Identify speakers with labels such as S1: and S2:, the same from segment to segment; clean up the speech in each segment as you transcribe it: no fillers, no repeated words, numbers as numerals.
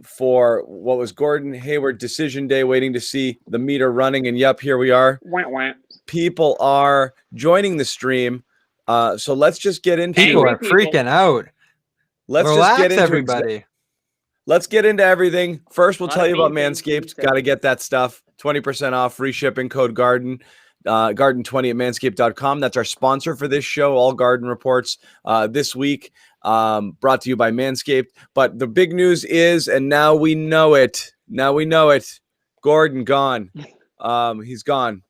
S1: for what was Gordon Hayward decision day, waiting to see the meter running. And yep, here we are. People are joining the stream. So let's just get into
S2: People are freaking out.
S1: Let's
S2: Relax,
S1: just get into
S2: everybody.
S1: Let's get into everything. First, we'll tell you about Manscaped. Got to get that stuff. 20% off, free shipping, code Garden. Garden20 at manscaped.com. That's our sponsor for this show, all Garden reports this week, brought to you by Manscaped. But the big news is, and now we know it. Gordon gone. He's gone.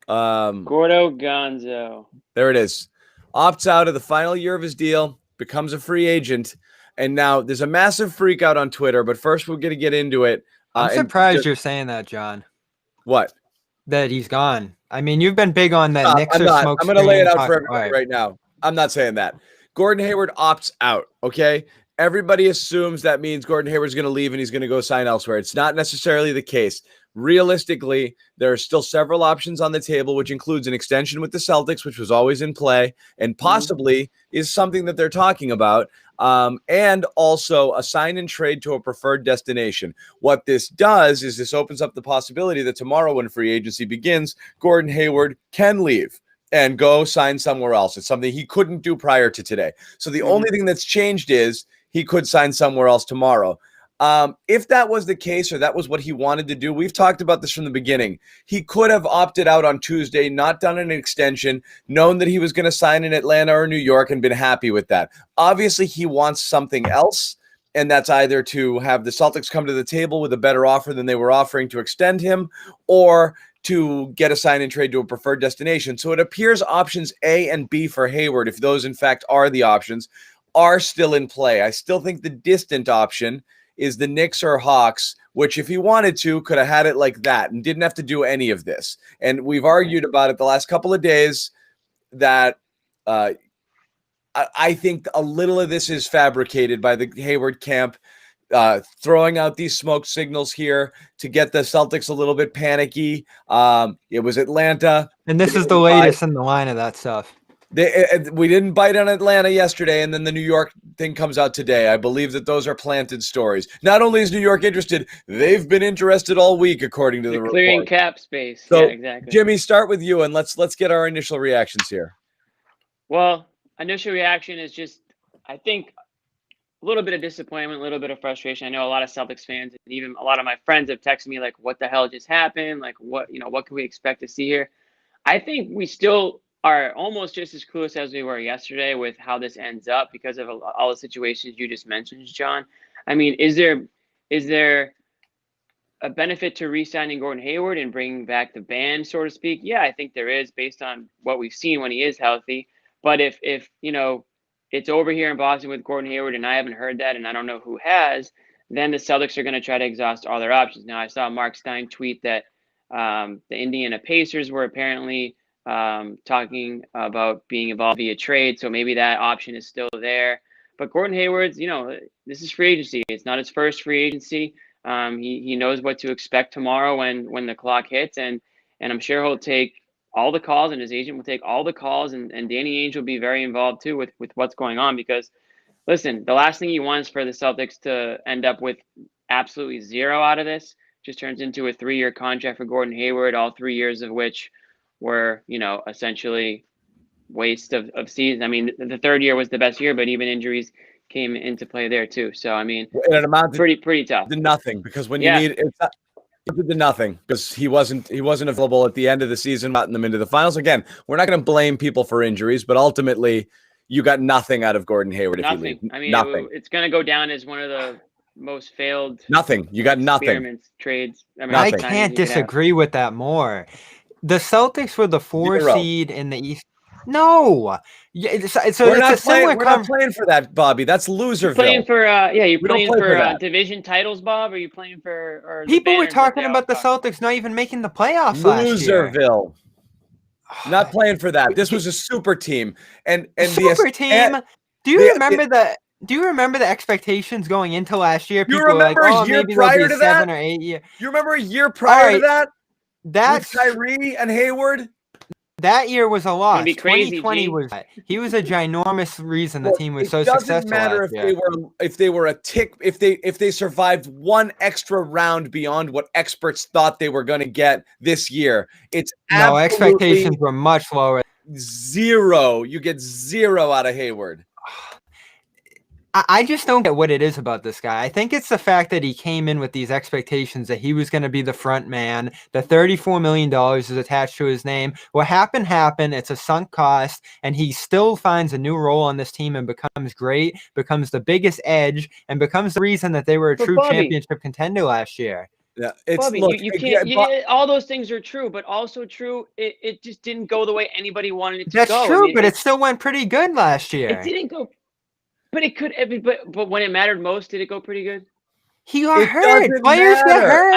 S3: Gordo Gonzo.
S1: There it is. Opts out of the final year of his deal, becomes a free agent. And now there's a massive freak out on Twitter, but first we're going to get into it.
S2: I'm surprised you're saying that, John.
S1: What?
S2: That he's gone. I mean, you've been big on that Knicks or smoke.
S1: I'm going to lay it out for everybody right now. I'm not saying that. Gordon Hayward opts out, okay? Everybody assumes that means Gordon Hayward's going to leave and he's going to go sign elsewhere. It's not necessarily the case. Realistically, there are still several options on the table, which includes an extension with the Celtics, which was always in play, and possibly is something that they're talking about, and also a sign and trade to a preferred destination. What this does is this opens up the possibility that tomorrow when free agency begins, Gordon Hayward can leave and go sign somewhere else. It's something he couldn't do prior to today. So the only thing that's changed is he could sign somewhere else tomorrow. If that was the case, or that was what he wanted to do, we've talked about this from the beginning. He could have opted out on Tuesday, not done an extension, known that he was going to sign in Atlanta or New York and been happy with that. Obviously, he wants something else, and that's either to have the Celtics come to the table with a better offer than they were offering to extend him, or to get a sign and trade to a preferred destination. So it appears options A and B for Hayward, if those in fact are the options, are still in play. I still think the distant option is the Knicks or Hawks, which if he wanted to, could have had it like that and didn't have to do any of this. And we've argued about it the last couple of days that I think a little of this is fabricated by the Hayward camp, throwing out these smoke signals here to get the Celtics a little bit panicky. It was Atlanta.
S2: And this is the latest in the line of that stuff.
S1: We didn't bite on Atlanta yesterday, and then the New York thing comes out today. I believe that those are planted stories. Not only is New York interested, they've been interested all week, according to the report.
S3: Clearing cap space.
S1: So,
S3: yeah, exactly.
S1: Jimmy, start with you, and let's get our initial reactions here.
S3: Well, initial reaction is just, I think, a little bit of disappointment, a little bit of frustration. I know a lot of Celtics fans and even a lot of my friends have texted me like, what the hell just happened? Like, what can we expect to see here? I think we still are almost just as clueless as we were yesterday with how this ends up because of all the situations you just mentioned, John. I mean, is there a benefit to re-signing Gordon Hayward and bringing back the band, so to speak? Yeah, I think there is, based on what we've seen when he is healthy. But if it's over here in Boston with Gordon Hayward and I haven't heard that and I don't know who has, then the Celtics are going to try to exhaust all their options. Now, I saw Mark Stein tweet that the Indiana Pacers were apparently talking about being involved via trade. So maybe that option is still there. But Gordon Hayward's, this is free agency. It's not his first free agency. He knows what to expect tomorrow when the clock hits. And I'm sure he'll take all the calls and his agent will take all the calls. And Danny Ainge will be very involved too with what's going on. Because, listen, the last thing you want is for the Celtics to end up with absolutely zero out of this. Just turns into a 3-year contract for Gordon Hayward, all 3 years of which were, essentially waste of season. I mean, the third year was the best year, but even injuries came into play there too. So, I mean, it amounted pretty tough.
S1: To nothing, because when you need it's to nothing, because he wasn't available at the end of the season, gotten them into the finals. Again, we're not going to blame people for injuries, but ultimately you got nothing out of Gordon Hayward.
S3: Nothing.
S1: If you leave.
S3: I mean,
S1: nothing.
S3: It's going to go down as one of the most failed.
S1: Nothing. You got nothing.
S3: Trades.
S2: I can't disagree with that more. The Celtics were the 4 seed in the East. No,
S1: we're not playing for that, Bobby. That's Loserville.
S3: You're playing for you're playing for division titles, Bob. Or are you playing for?
S2: People were talking about the Celtics not even making the playoffs last year.
S1: Loserville. Not playing for that. This was a super team, and
S2: super team. Do you remember the expectations going into last year?
S1: People were like, "Oh, maybe prior to that,
S2: 7 or 8 years."
S1: You remember a year prior to that? That's Kyrie and Hayward.
S2: That year was a loss.
S3: Be crazy,
S2: 2020
S3: G.
S2: was. He was a ginormous reason the team was so
S1: successful.
S2: It doesn't matter
S1: if they were a tick, if they survived one extra round beyond what experts thought they were going to get this year. It's
S2: no expectations were much lower.
S1: Zero. You get zero out of Hayward.
S2: I just don't get what it is about this guy. I think it's the fact that he came in with these expectations that he was going to be the front man. The $34 million is attached to his name. What happened. It's a sunk cost, and he still finds a new role on this team and becomes great, becomes the biggest edge, and becomes the reason that they were a true championship contender last year.
S1: Yeah, it's
S3: Bobby, you can't. All those things are true, but also true. It just didn't go the way anybody wanted it to go.
S2: That's true, but it still went pretty good last year.
S3: It didn't go. But it could. But when it mattered most, did it go pretty good?
S2: He got hurt. Players get hurt.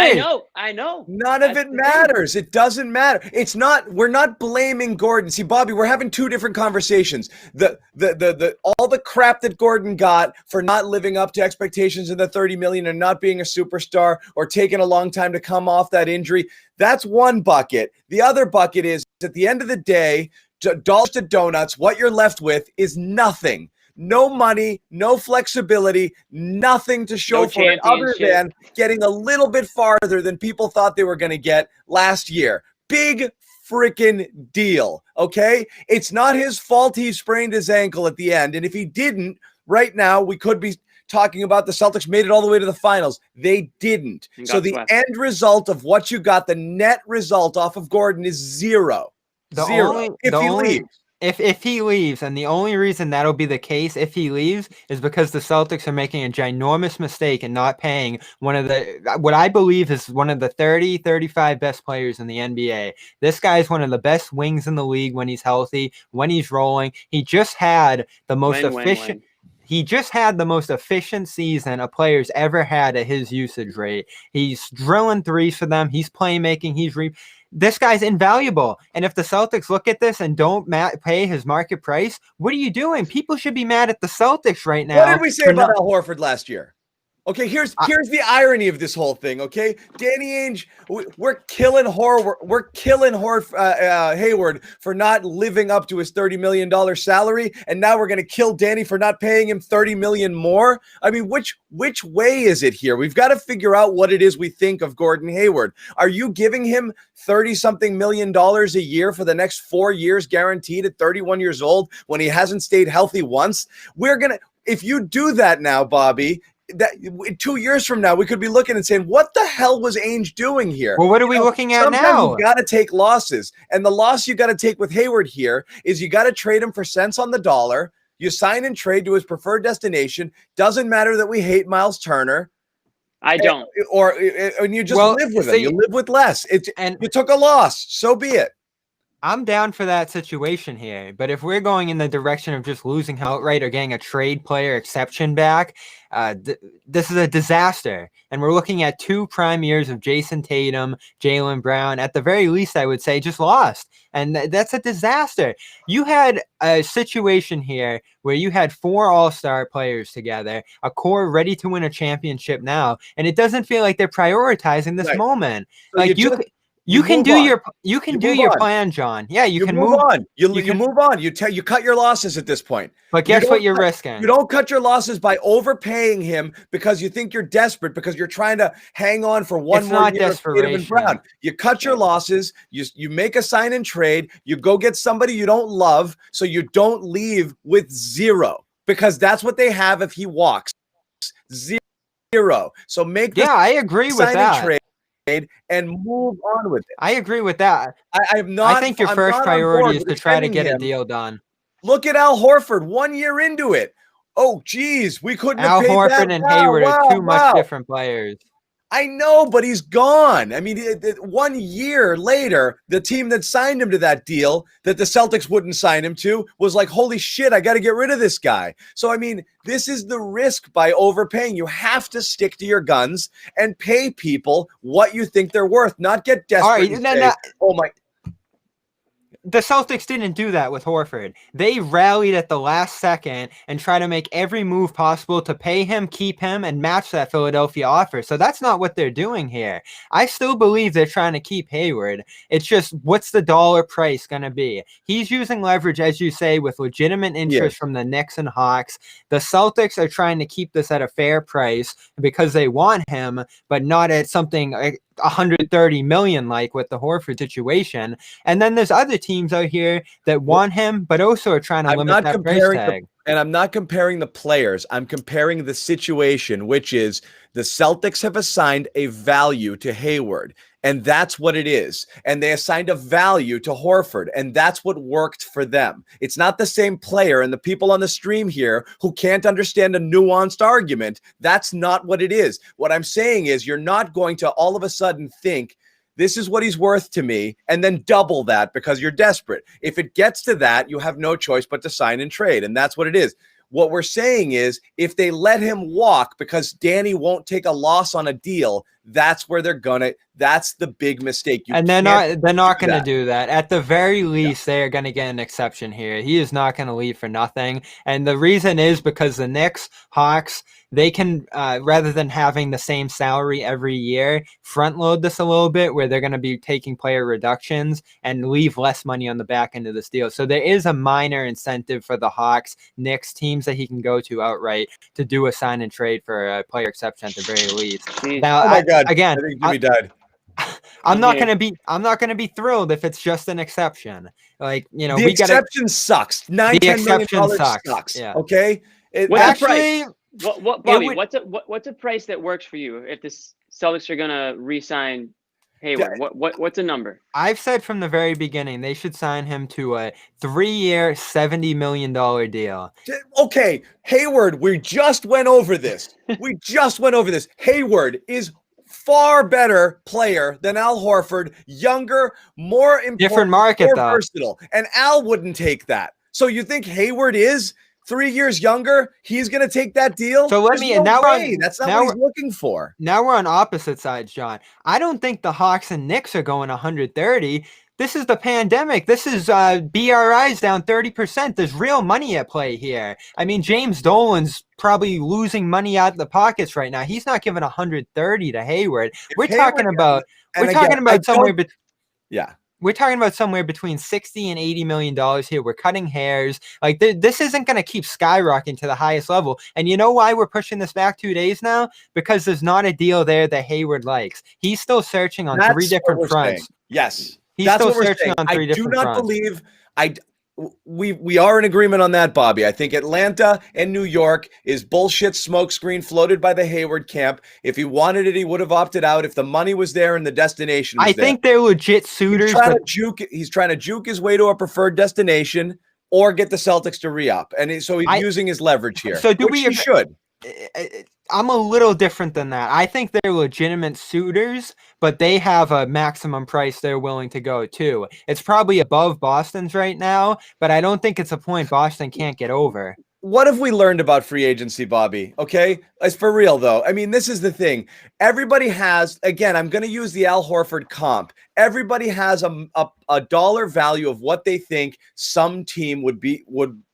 S3: I know.
S1: None of it matters. It doesn't matter. It's not. We're not blaming Gordon. See, Bobby, we're having two different conversations. All the crap that Gordon got for not living up to expectations in the $30 million and not being a superstar or taking a long time to come off that injury. That's one bucket. The other bucket is at the end of the day, dollars to donuts. What you're left with is nothing. No money, no flexibility, nothing to show for it other than getting a little bit farther than people thought they were going to get last year. Big freaking deal, okay? It's not his fault he sprained his ankle at the end. And if he didn't, right now, we could be talking about the Celtics made it all the way to the finals. They didn't. So the end result of what you got, the net result off of Gordon is zero. Zero. If he leaves.
S2: If he leaves, and the only reason that'll be the case if he leaves is because the Celtics are making a ginormous mistake in not paying what I believe is one of the 30, 35 best players in the NBA. This guy is one of the best wings in the league when he's healthy, when he's rolling. He just had the most efficient. He just had the most efficient season a player's ever had at his usage rate. He's drilling threes for them. He's playmaking. This guy's invaluable. And if the Celtics look at this and don't pay his market price, what are you doing? People should be mad at the Celtics right now.
S1: What did we say about Al Horford last year? Okay, here's the irony of this whole thing. Okay, Danny Ainge, we're killing Hayward for not living up to his $30 million salary, and now we're going to kill Danny for not paying him $30 million more. I mean, which way is it here? We've got to figure out what it is we think of Gordon Hayward. Are you giving him $30-something million a year for the next 4 years, guaranteed at 31 years old, when he hasn't stayed healthy once? If you do that now, Bobby, that 2 years from now, we could be looking and saying, what the hell was Ainge doing here?
S2: Well, what are we looking at now?
S1: You got to take losses. And the loss you got to take with Hayward here is you got to trade him for cents on the dollar. You sign and trade to his preferred destination. Doesn't matter that we hate Miles Turner.
S3: I don't.
S1: And you just live with him. You live with less. You took a loss. So be it.
S2: I'm down for that situation here, but if we're going in the direction of just losing outright or getting a trade player exception back, this is a disaster. And we're looking at 2 prime years of Jason Tatum, Jaylen Brown. At the very least, I would say just lost. And that's a disaster. You had a situation here where you had 4 all-star players together, a core ready to win a championship now, and it doesn't feel like they're prioritizing this moment. So like you can do your plan, John. Yeah, you can move
S1: on. You move on. You cut your losses at this point.
S2: But guess what you're risking?
S1: You don't cut your losses by overpaying him because you think you're desperate, because you're trying to hang on for one more year of Tatum and Brown. You cut your losses. You make a sign and trade. You go get somebody you don't love, so you don't leave with zero, because that's what they have if he walks. Zero. So
S2: I agree with that.
S1: Trade and move on with it.
S2: I agree with that.
S1: I
S2: think your first priority is to try to get a deal done.
S1: Look at Al Horford 1 year into it. Oh, geez, we couldn't
S2: have paid
S1: Horford
S2: that. And Hayward are two much different players.
S1: I know, but he's gone. I mean, 1 year later, the team that signed him to that deal that the Celtics wouldn't sign him to was like, holy shit, I got to get rid of this guy. So, I mean, this is the risk by overpaying. You have to stick to your guns and pay people what you think they're worth, not get desperate.
S2: All right,
S1: oh, my.
S2: the Celtics didn't do that with Horford. They rallied at the last second and try to make every move possible to pay him, keep him, and match that Philadelphia offer. So that's not what they're doing here. I still believe they're trying to keep Hayward. It's just, what's the dollar price going to be? He's using leverage, as you say, with legitimate interest from the Knicks and Hawks. The Celtics are trying to keep this at a fair price because they want him, but not at something like 130 million like with the Horford situation. And then there's other teams out here that want him, but also are trying to limit that price tag.
S1: And I'm not comparing the players. I'm comparing the situation, which is the Celtics have assigned a value to Hayward, and that's what it is. And they assigned a value to Horford, and that's what worked for them. It's not the same player, and the people on the stream here who can't understand a nuanced argument, that's not what it is. What I'm saying is you're not going to all of a sudden think, this is what he's worth to me, and then double that because you're desperate. If it gets to that, you have no choice but to sign and trade, and that's what it is. What we're saying is if they let him walk because Danny won't take a loss on a deal, that's where they're gonna. That's the big mistake.
S2: And they're not going to do that. At the very least, they are going to get an exception here. He is not going to leave for nothing. And the reason is because the Knicks, Hawks, they can, rather than having the same salary every year, front load this a little bit where they're going to be taking player reductions and leave less money on the back end of this deal. So there is a minor incentive for the Hawks, Knicks, teams that he can go to outright to do a sign and trade for a player exception at the very least. Now,
S1: oh my God!
S2: Again,
S1: I think Jimmy died.
S2: I'm not gonna be thrilled if it's just an exception. Like, you know,
S1: the exception sucks. $9-10 million sucks.
S2: Yeah.
S1: Okay.
S3: What's the price? What Bobby? What's a price that works for you if the Celtics are gonna re-sign Hayward? What's a number?
S2: I've said from the very beginning they should sign him to a 3-year, $70 million deal.
S1: Okay, Hayward. We just went over this. Hayward is far better player than Al Horford, younger, more important,
S2: different market,
S1: more
S2: though.
S1: versatile. And Al wouldn't take that. So you think Hayward is 3 years younger? He's going to take that deal?
S2: So
S1: that's not what he's looking for.
S2: Now we're on opposite sides, John. I don't think the Hawks and Knicks are going 130. This is the pandemic. This is BRI's down 30%. There's real money at play here. I mean, James Dolan's probably losing money out of the pockets right now. He's not giving 130 to Hayward. We're talking about somewhere between 60 and 80 million dollars here. We're cutting hairs. Like this isn't going to keep skyrocketing to the highest level. And you know why we're pushing this back 2 days now? Because there's not a deal there that Hayward likes. He's still searching on three different fronts.
S1: Yes.
S2: He's still searching on three different fronts.
S1: I do not believe we are in agreement on that, Bobby. I think Atlanta and New York is bullshit smokescreen floated by the Hayward camp. If he wanted it, he would have opted out if the money was there and the destination was there.
S2: I think they're legit suitors.
S1: He's trying to juke his way to a preferred destination or get the Celtics to re-up. And so he's using his leverage here.
S2: So
S1: he should.
S2: I'm a little different than that. I think they're legitimate suitors, but they have a maximum price they're willing to go to. It's probably above Boston's right now, but I don't think it's a point Boston can't get over.
S1: What have we learned about free agency, Bobby? Okay, it's for real though. I mean, this is the thing. Everybody has, again, I'm going to use the Al Horford comp. Everybody has a dollar value of what they think some team would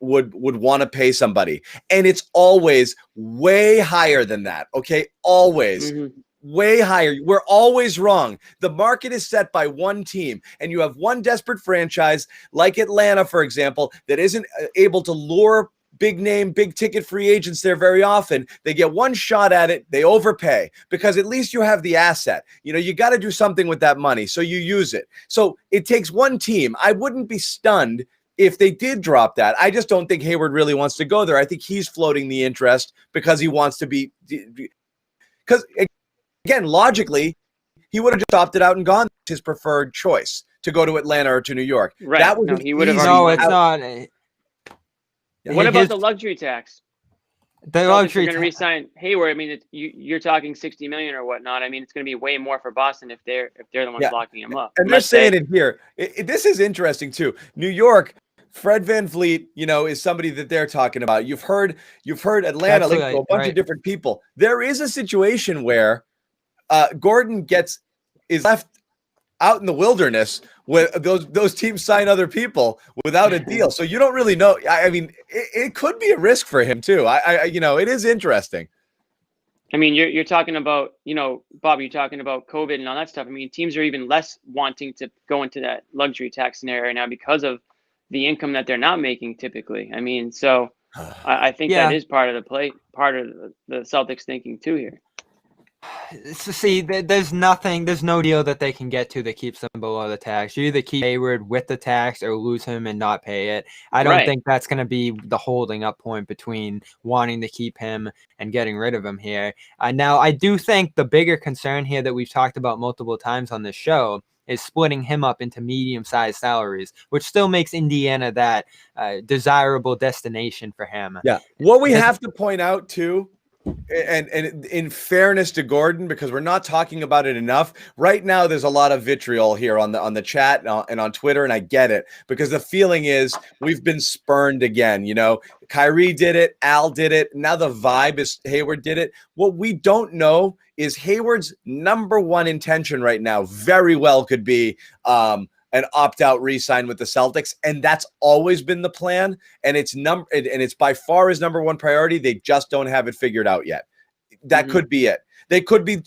S1: want to pay somebody, and it's always way higher than that. Okay, always. Way higher. We're always wrong. The market is set by one team, and you have one desperate franchise like Atlanta, for example, that isn't able to lure big name, big ticket free agents there very often. They get one shot at it. They overpay because at least you have the asset. You know, you got to do something with that money. So you use it. So it takes one team. I wouldn't be stunned if they did drop that. I just don't think Hayward really wants to go there. I think he's floating the interest because he wants to be, because again, logically, he would have just opted out and gone his preferred choice to go to Atlanta or to New York.
S3: Right.
S1: That was
S3: he would have.
S2: No, it's not.
S3: What about the luxury tax?
S2: The luxury
S3: going to re-sign Hayward. I mean, you're talking 60 million or whatnot. I mean, it's going to be way more for Boston if they're the ones locking him up.
S1: And they're saying it here. This is interesting too. New York, Fred VanVleet, is somebody that they're talking about. You've heard Atlanta, a bunch of different people. There is a situation where Gordon is left out in the wilderness when those teams sign other people without a deal. So you don't really know. I mean, it could be a risk for him too. It is interesting.
S3: I mean, you're talking about, Bob, you're talking about COVID and all that stuff. I mean, teams are even less wanting to go into that luxury tax scenario right now because of the income that they're not making typically. I mean, so I think that is part of the Celtics thinking too here.
S2: So see, there's no deal that they can get to that keeps them below the tax. You either keep Hayward with the tax or lose him and not pay it. I don't think that's going to be the holding up point between wanting to keep him and getting rid of him here. Now, I do think the bigger concern here that we've talked about multiple times on this show is splitting him up into medium-sized salaries, which still makes Indiana that desirable destination for him.
S1: Yeah. What we have to point out, too, and in fairness to Gordon, because we're not talking about it enough right now, there's a lot of vitriol here on the chat and on Twitter, and I get it, because the feeling is we've been spurned again. Kyrie did it, Al did it, now the vibe is Hayward did it. What we don't know is Hayward's number one intention right now very well could be an opt-out re-sign with the Celtics, and that's always been the plan, and it's by far his number one priority. They just don't have it figured out yet. That could be it. They could be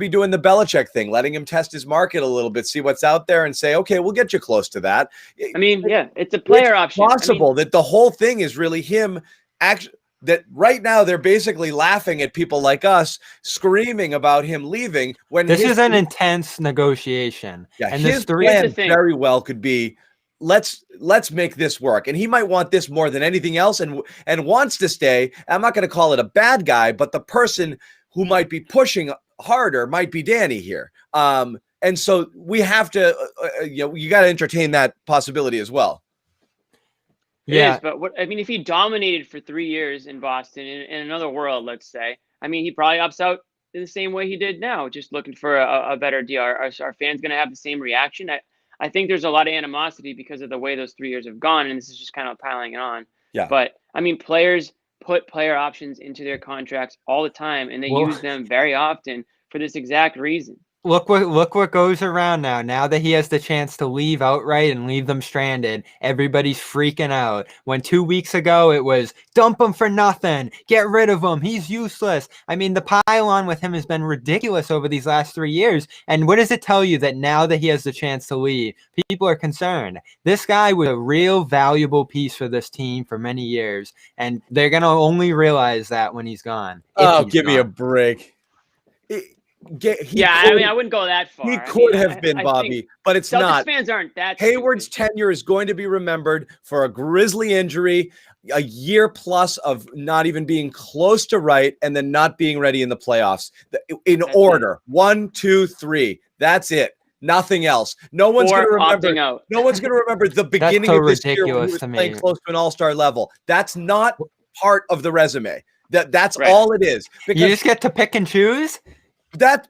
S1: doing the Belichick thing, letting him test his market a little bit, see what's out there, and say, okay, we'll get you close to that.
S3: I mean, it's a player option.
S1: Possible that the whole thing is really him actually. That right now they're basically laughing at people like us screaming about him leaving when
S2: this is an intense negotiation.
S1: Yeah,
S2: and
S1: his plan very well could be let's make this work, and he might want this more than anything else, and wants to stay. I'm not going to call it a bad guy, but the person who might be pushing harder might be Danny here. And so we have to, you got to entertain that possibility as well.
S3: It is, but if he dominated for 3 years in Boston in another world, let's say, he probably opts out in the same way he did now, just looking for a better deal. Are fans going to have the same reaction? I think there's a lot of animosity because of the way those 3 years have gone, and this is just kind of piling it on.
S1: Yeah.
S3: But players put player options into their contracts all the time, and they use them very often for this exact reason.
S2: Look what goes around now. Now that he has the chance to leave outright and leave them stranded, everybody's freaking out. When 2 weeks ago it was dump him for nothing, get rid of him, he's useless. The pile-on with him has been ridiculous over these last 3 years. And what does it tell you that now that he has the chance to leave, people are concerned? This guy was a real valuable piece for this team for many years, and they're gonna only realize that when he's gone.
S1: Give me a break.
S3: I wouldn't go that far.
S1: He could have been, Bobby, but it's
S3: Celtics
S1: not.
S3: Fans aren't that.
S1: Hayward's
S3: stupid.
S1: tenure is going to be remembered for a grisly injury, a year plus of not even being close to right, and then not being ready in the playoffs. That's order, it. 1, 2, 3. That's it. Nothing else. No one's going to remember. No one's going to remember the beginning of this year when he was playing close to an all-star level. That's not part of the resume. That's all it is.
S2: Because you just get to pick and choose.
S1: That's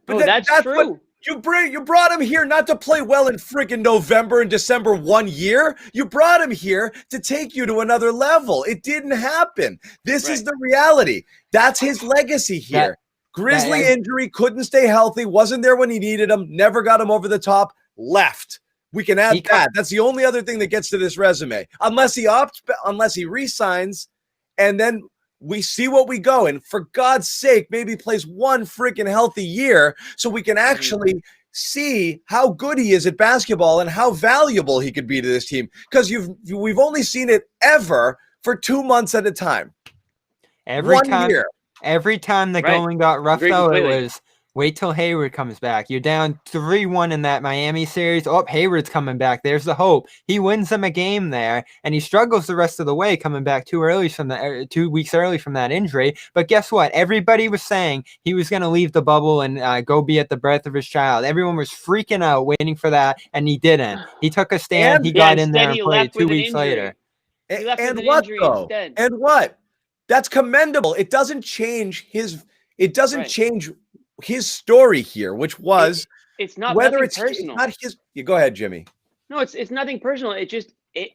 S3: true.
S1: You brought him here not to play well in freaking November and December 1 year. You brought him here to take you to another level. It didn't happen. This is the reality. That's his legacy here. Grizzly injury, couldn't stay healthy, wasn't there when he needed him, never got him over the top, left. We can add that. That's the only other thing that gets to this resume. Unless he re-signs, and then we see what we go. And for God's sake, maybe plays one freaking healthy year so we can actually see how good he is at basketball and how valuable he could be to this team. Because we've only seen it ever for 2 months at a time.
S2: Every time the going got rough, though, it was wait till Hayward comes back. You're down 3-1 in that Miami series. Oh, Hayward's coming back. There's the hope. He wins them a game there, and he struggles the rest of the way, coming back 2 weeks early from that injury. But guess what? Everybody was saying he was going to leave the bubble and go be at the birth of his child. Everyone was freaking out, waiting for that, and he didn't. He took a stand. He got in there and played 2 weeks later.
S1: And what, though? And what? That's commendable. It doesn't change his. It doesn't change his story here, which was
S3: it's not
S1: whether
S3: personal.
S1: It's not his. You go ahead, Jimmy.
S3: No, it's nothing personal.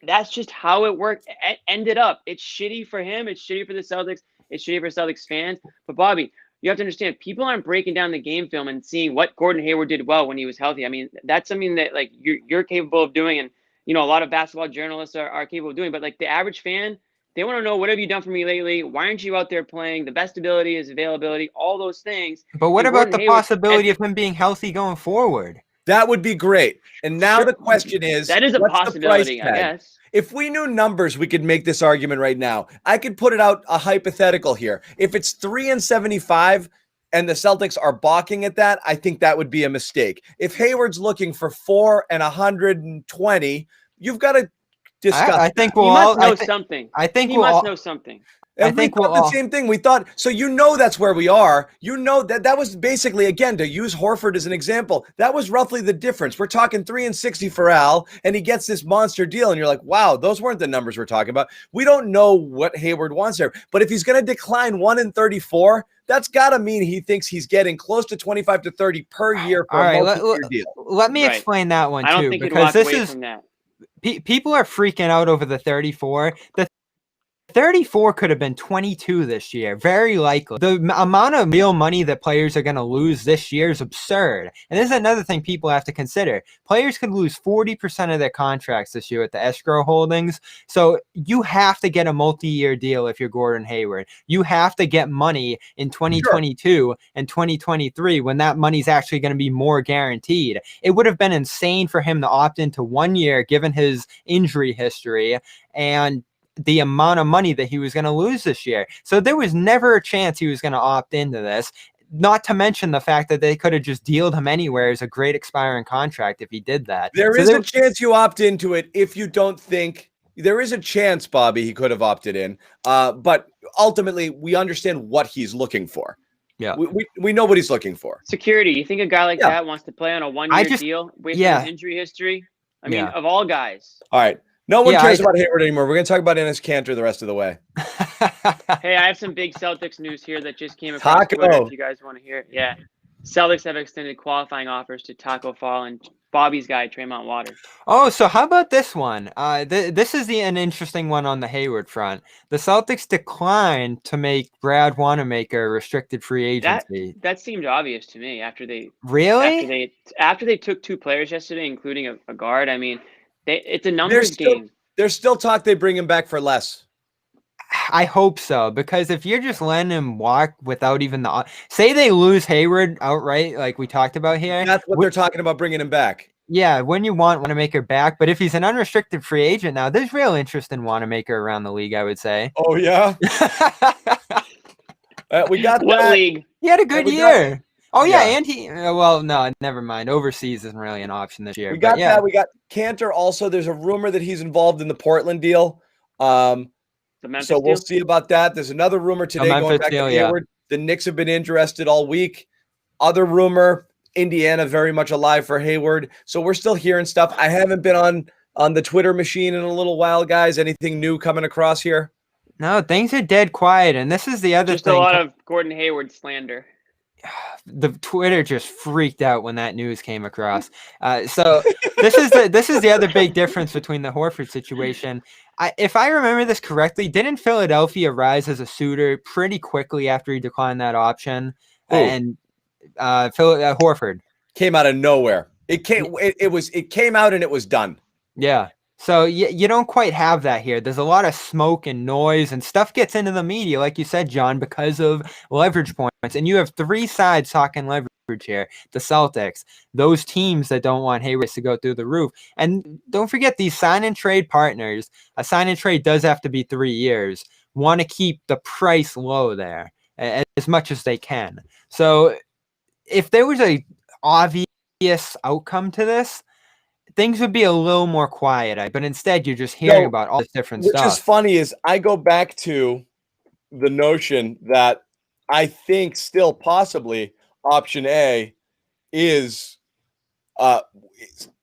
S3: That's just how it worked. It ended up. It's shitty for him. It's shitty for the Celtics. It's shitty for Celtics fans. But Bobby, you have to understand people aren't breaking down the game film and seeing what Gordon Hayward did well when he was healthy. I mean, that's something that like you're capable of doing, and a lot of basketball journalists are capable of doing. But like the average fan, they want to know, what have you done for me lately? Why aren't you out there playing? The best ability is availability, all those things.
S2: But what about the possibility of him being healthy going forward?
S1: That would be great. And now the question is,
S3: that is a possibility, I guess.
S1: If we knew numbers, we could make this argument right now. I could put it out a hypothetical here. If it's 3-75 and the Celtics are balking at that, I think that would be a mistake. If Hayward's looking for 4 and 120, you've got to discuss.
S2: I think
S3: we'll all know something.
S2: I think
S3: he must know something.
S1: I think we thought the same thing. We thought, so that's where we are. That was basically, again, to use Horford as an example, that was roughly the difference. We're talking 3-60 for Al, and he gets this monster deal, and you're like, wow, those weren't the numbers we're talking about. We don't know what Hayward wants there, but if he's going to decline 1-34, that's got to mean he thinks he's getting close to 25 to 30 per year for a multi-year deal.
S2: Let me explain that one too, because this is people are freaking out over the 34. The 34 could have been 22 this year, very likely. The amount of real money that players are going to lose this year is absurd. And this is another thing people have to consider. Players could lose 40% of their contracts this year with the escrow holdings. So you have to get a multi-year deal if you're Gordon Hayward. You have to get money in 2022 and 2023 when that money's actually going to be more guaranteed. It would have been insane for him to opt into 1 year given his injury history and the amount of money that he was going to lose this year. So there was never a chance he was going to opt into this, not to mention the fact that they could have just dealed him anywhere as a great expiring contract if he did that.
S1: There is a chance you opt into it if you don't think there is a chance, Bobby, he could have opted in. But ultimately, we understand what he's looking for.
S2: Yeah,
S1: we know what he's looking for.
S3: Security. You think a guy like that wants to play on a 1 year deal with his injury history? I mean, of all guys.
S1: All right. No one cares about Hayward anymore. We're going to talk about Enes Kanter the rest of the way.
S3: Hey, I have some big Celtics news here that just came across Twitter if you guys want to hear it. Yeah. Celtics have extended qualifying offers to Taco Fall and Bobby's guy, Tremont Waters.
S2: Oh, so how about this one? This is an interesting one on the Hayward front. The Celtics declined to make Brad Wanamaker a restricted free agency.
S3: That seemed obvious to me after they
S2: after
S3: they took 2 players yesterday, including a guard. I mean, it's a numbers game.
S1: There's still talk they bring him back for less.
S2: I hope so, because if you're just letting him walk without even say they lose Hayward outright, like we talked about here.
S1: That's what they're talking about, bringing him back.
S2: Yeah, when you want Wanamaker back, but if he's an unrestricted free agent now, there's real interest in Wanamaker around the league, I would say.
S1: Oh yeah. We got
S3: what league?
S2: He had a good year. Oh yeah, and he well, no, never mind. Overseas isn't really an option this year.
S1: We got that. We got Kanter also. There's a rumor that he's involved in the Portland deal. So we'll see about that. There's another rumor today going back to Hayward. The Knicks have been interested all week. Other rumor, Indiana very much alive for Hayward. So we're still hearing stuff. I haven't been on the Twitter machine in a little while, guys. Anything new coming across here?
S2: No, things are dead quiet. And this is the other
S3: thing. Just a lot of Gordon Hayward slander.
S2: The Twitter just freaked out when that news came across. So this is the other big difference between the Horford situation. If I remember this correctly, didn't Philadelphia rise as a suitor pretty quickly after he declined that option? And Horford
S1: came out of nowhere. It came out and it was done.
S2: Yeah. So you don't quite have that here. There's a lot of smoke and noise and stuff gets into the media, like you said, John, because of leverage points. And you have 3 sides talking leverage here. The Celtics, those teams that don't want Hayward to go through the roof. And don't forget these sign and trade partners. A sign and trade does have to be 3 years. Want to keep the price low there as much as they can. So if there was a obvious outcome to this, things would be a little more quiet, but instead you're just hearing about all this different stuff.
S1: Which is funny is I go back to the notion that I think still possibly option A is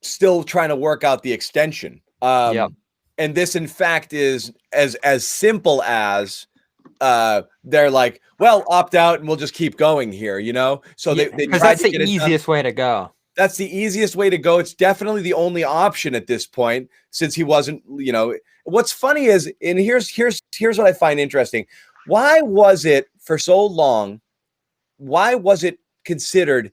S1: still trying to work out the extension. And this, in fact, is as simple as they're like, well, opt out and we'll just keep going here, So they
S2: because that's the easiest way to go.
S1: That's the easiest way to go. It's definitely the only option at this point, since he wasn't, what's funny is, and here's what I find interesting. Why was it for so long why was it considered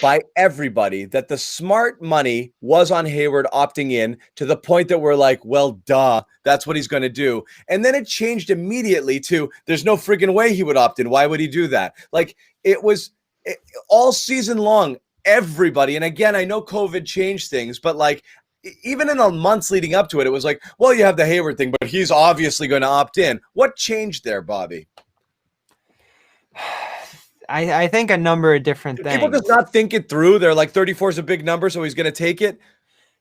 S1: by everybody that the smart money was on Hayward opting in, to the point that we're like, well, duh, that's what he's going to do. And then it changed immediately to, there's no freaking way he would opt in. Why would he do that? Like, it was all season long, everybody. And again, I know COVID changed things, but like, even in the months leading up to it, it was like, well, you have the Hayward thing, but he's obviously going to opt in. What changed there, Bobby?
S2: I think a number of different things.
S1: People just not think it through. They're like, 34 is a big number, so he's going to take it.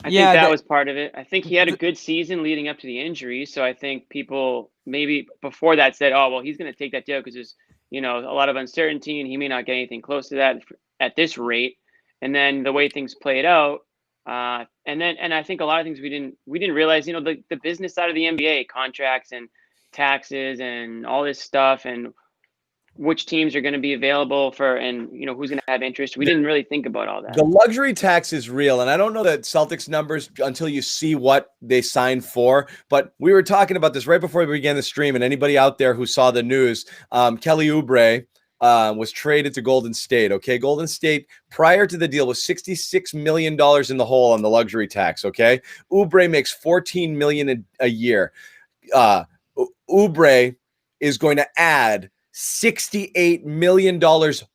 S3: I think that was part of it. I think he had a good season leading up to the injury. So I think people maybe before that said, oh, well, he's going to take that deal because there's, a lot of uncertainty and he may not get anything close to that at this rate. And then the way things played out, and I think a lot of things we didn't realize, the business side of the NBA, contracts and taxes and all this stuff, and which teams are going to be available for, and who's going to have interest. We didn't really think about all that.
S1: The luxury tax is real, and I don't know that Celtics numbers until you see what they signed for. But we were talking about this right before we began the stream, and anybody out there who saw the news, Kelly Oubre was traded to Golden State. Okay, Golden State prior to the deal was $66 million in the hole on the luxury tax. Okay, Oubre makes $14 million a year. Oubre is going to add $68 million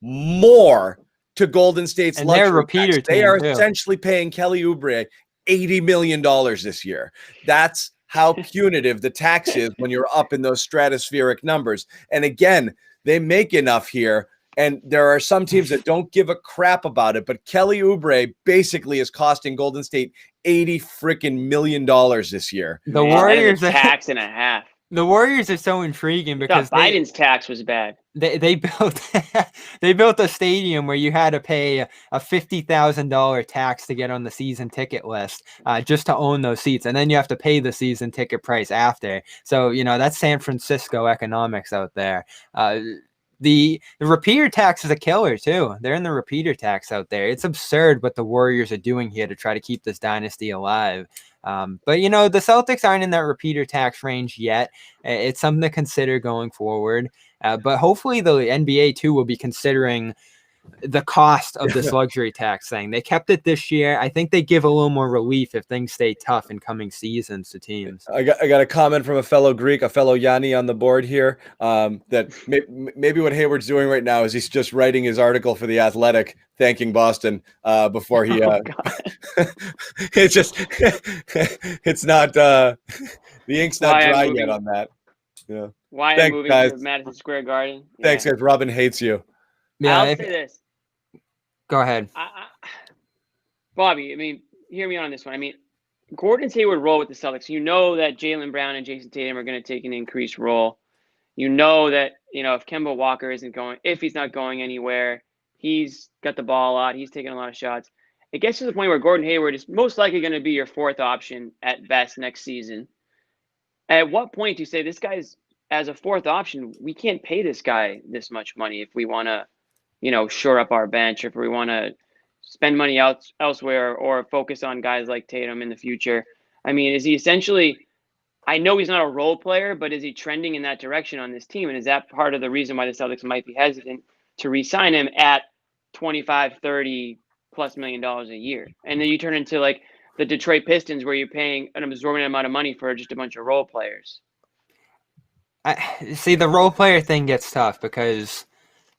S1: more to Golden State's
S2: and
S1: luxury
S2: repeater
S1: tax. They are
S2: too.
S1: essentially paying Kelly Oubre $80 million this year. That's how punitive the tax is when you're up in those stratospheric numbers. And again, they make enough here. And there are some teams that don't give a crap about it, but Kelly Oubre basically is costing Golden State $80 freaking million this year.
S2: The Warriors
S3: tax and a half.
S2: The Warriors are so intriguing because
S3: Biden's tax was bad.
S2: They built they built a stadium where you had to pay a $50,000 tax to get on the season ticket list, just to own those seats, and then you have to pay the season ticket price after. So that's San Francisco economics out there. The repeater tax is a killer too. They're in the repeater tax out there. It's absurd what the Warriors are doing here to try to keep this dynasty alive. But the Celtics aren't in that repeater tax range yet. It's something to consider going forward. But hopefully the NBA too will be considering the cost of this luxury tax thing. They kept it this year. I think they give a little more relief if things stay tough in coming seasons to teams.
S1: I got a comment from a fellow Greek, a fellow Yanni on the board here, that maybe what Hayward's doing right now is he's just writing his article for The Athletic, thanking Boston before he it's just it's not the ink's not dry yet on that. Yeah.
S3: Why I'm moving to Madison Square Garden.
S1: Thanks, guys. Robin hates you.
S2: Yeah,
S3: I'll say this.
S2: Go ahead.
S3: Bobby, hear me on this one. Gordon Hayward role with the Celtics. You know that Jaylen Brown and Jason Tatum are going to take an increased role. You know that, if Kemba Walker if he's not going anywhere, he's got the ball a lot. He's taking a lot of shots. It gets to the point where Gordon Hayward is most likely going to be your fourth option at best next season. At what point do you say this guy's as a fourth option, we can't pay this guy this much money if we want to, shore up our bench, or if we want to spend money elsewhere or focus on guys like Tatum in the future? Is he essentially, I know he's not a role player, but is he trending in that direction on this team? And is that part of the reason why the Celtics might be hesitant to re-sign him at $25, $30+ million a year? And then you turn into like the Detroit Pistons, where you're paying an absorbent amount of money for just a bunch of role players.
S2: See, the role player thing gets tough because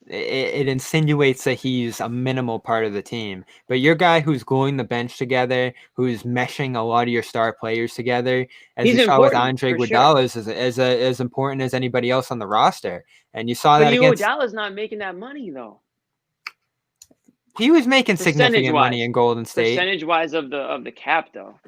S2: it insinuates that he's a minimal part of the team. But your guy who's gluing the bench together, who's meshing a lot of your star players together, as you saw with Andre Iguodala, is as important as anybody else on the roster. And you saw that against...
S3: Iguodala's not making that money, though.
S2: He was making significant money in Golden State.
S3: Percentage-wise of the cap, though.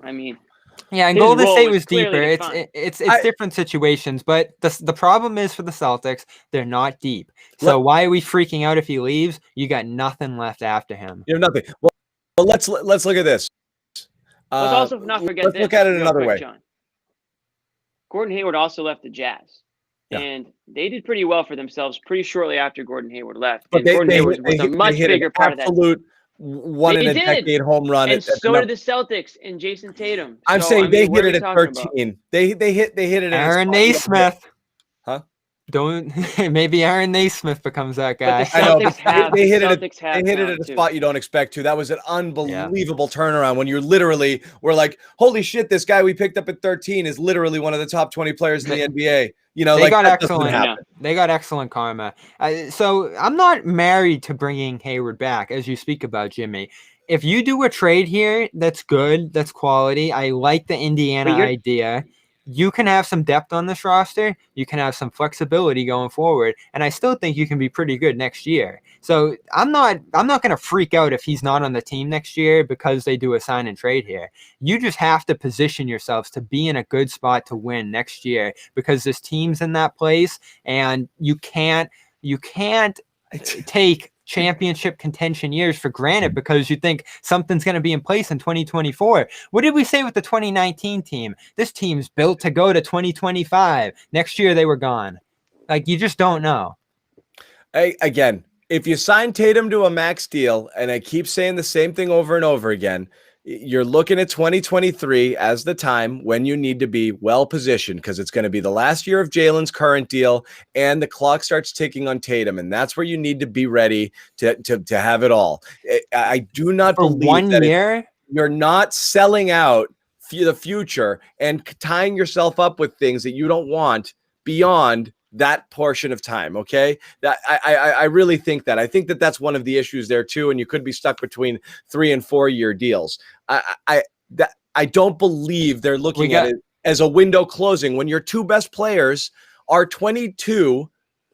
S2: Yeah, and Golden State was deeper. It's different situations, but the problem is for the Celtics, they're not deep. So why are we freaking out if he leaves? You got nothing left after him.
S1: You have nothing. Well, let's look at this.
S3: Let's also not forget
S1: let's look at it another way.
S3: John. Gordon Hayward also left the Jazz, and they did pretty well for themselves pretty shortly after Gordon Hayward left.
S1: But
S3: Gordon Hayward was a much bigger part of that.
S1: Absolute one-in-a-decade home run.
S3: And so did the Celtics and Jason Tatum.
S1: I'm saying they hit it at 13. They hit it at
S2: Aaron Naismith.
S1: Huh?
S2: Don't maybe Aaron Naismith becomes that guy.
S3: But the Celtics have
S1: they hit
S3: Celtics
S1: it at a
S3: too.
S1: spot you don't expect to. That was an unbelievable turnaround when you literally were like, holy shit, this guy we picked up at 13 is literally one of the top 20 players in the NBA. You know,
S2: they
S1: like
S2: got
S1: that doesn't
S2: excellent.
S1: happen.
S2: They got excellent karma. So I'm not married to bringing Hayward back, as you speak about, Jimmy. If you do a trade here, that's good. That's quality. I like the Indiana idea. You can have some depth on this roster. You can have some flexibility going forward, and I still think you can be pretty good next year. So I'm not going to freak out if he's not on the team next year because they do a sign and trade here. You just have to position yourselves to be in a good spot to win next year because this team's in that place, and you can't take championship contention years for granted because you think something's going to be in place in 2024. What did we say with the 2019 team? This team's built to go to 2025. Next year they were gone. Like, you just don't know.
S1: Again, if you sign Tatum to a max deal, and I keep saying the same thing over and over again, you're looking at 2023 as the time when you need to be well positioned because it's going to be the last year of Jalen's current deal and the clock starts ticking on Tatum. And that's where you need to be ready to have it all. I do not believe
S2: 1 year.
S1: You're not selling out the future and tying yourself up with things that you don't want beyond that portion of time. Okay. That I really think that. I think that that's one of the issues there too. And you could be stuck between 3 and 4 year deals. I don't believe they're looking at it as a window closing when your two best players are 22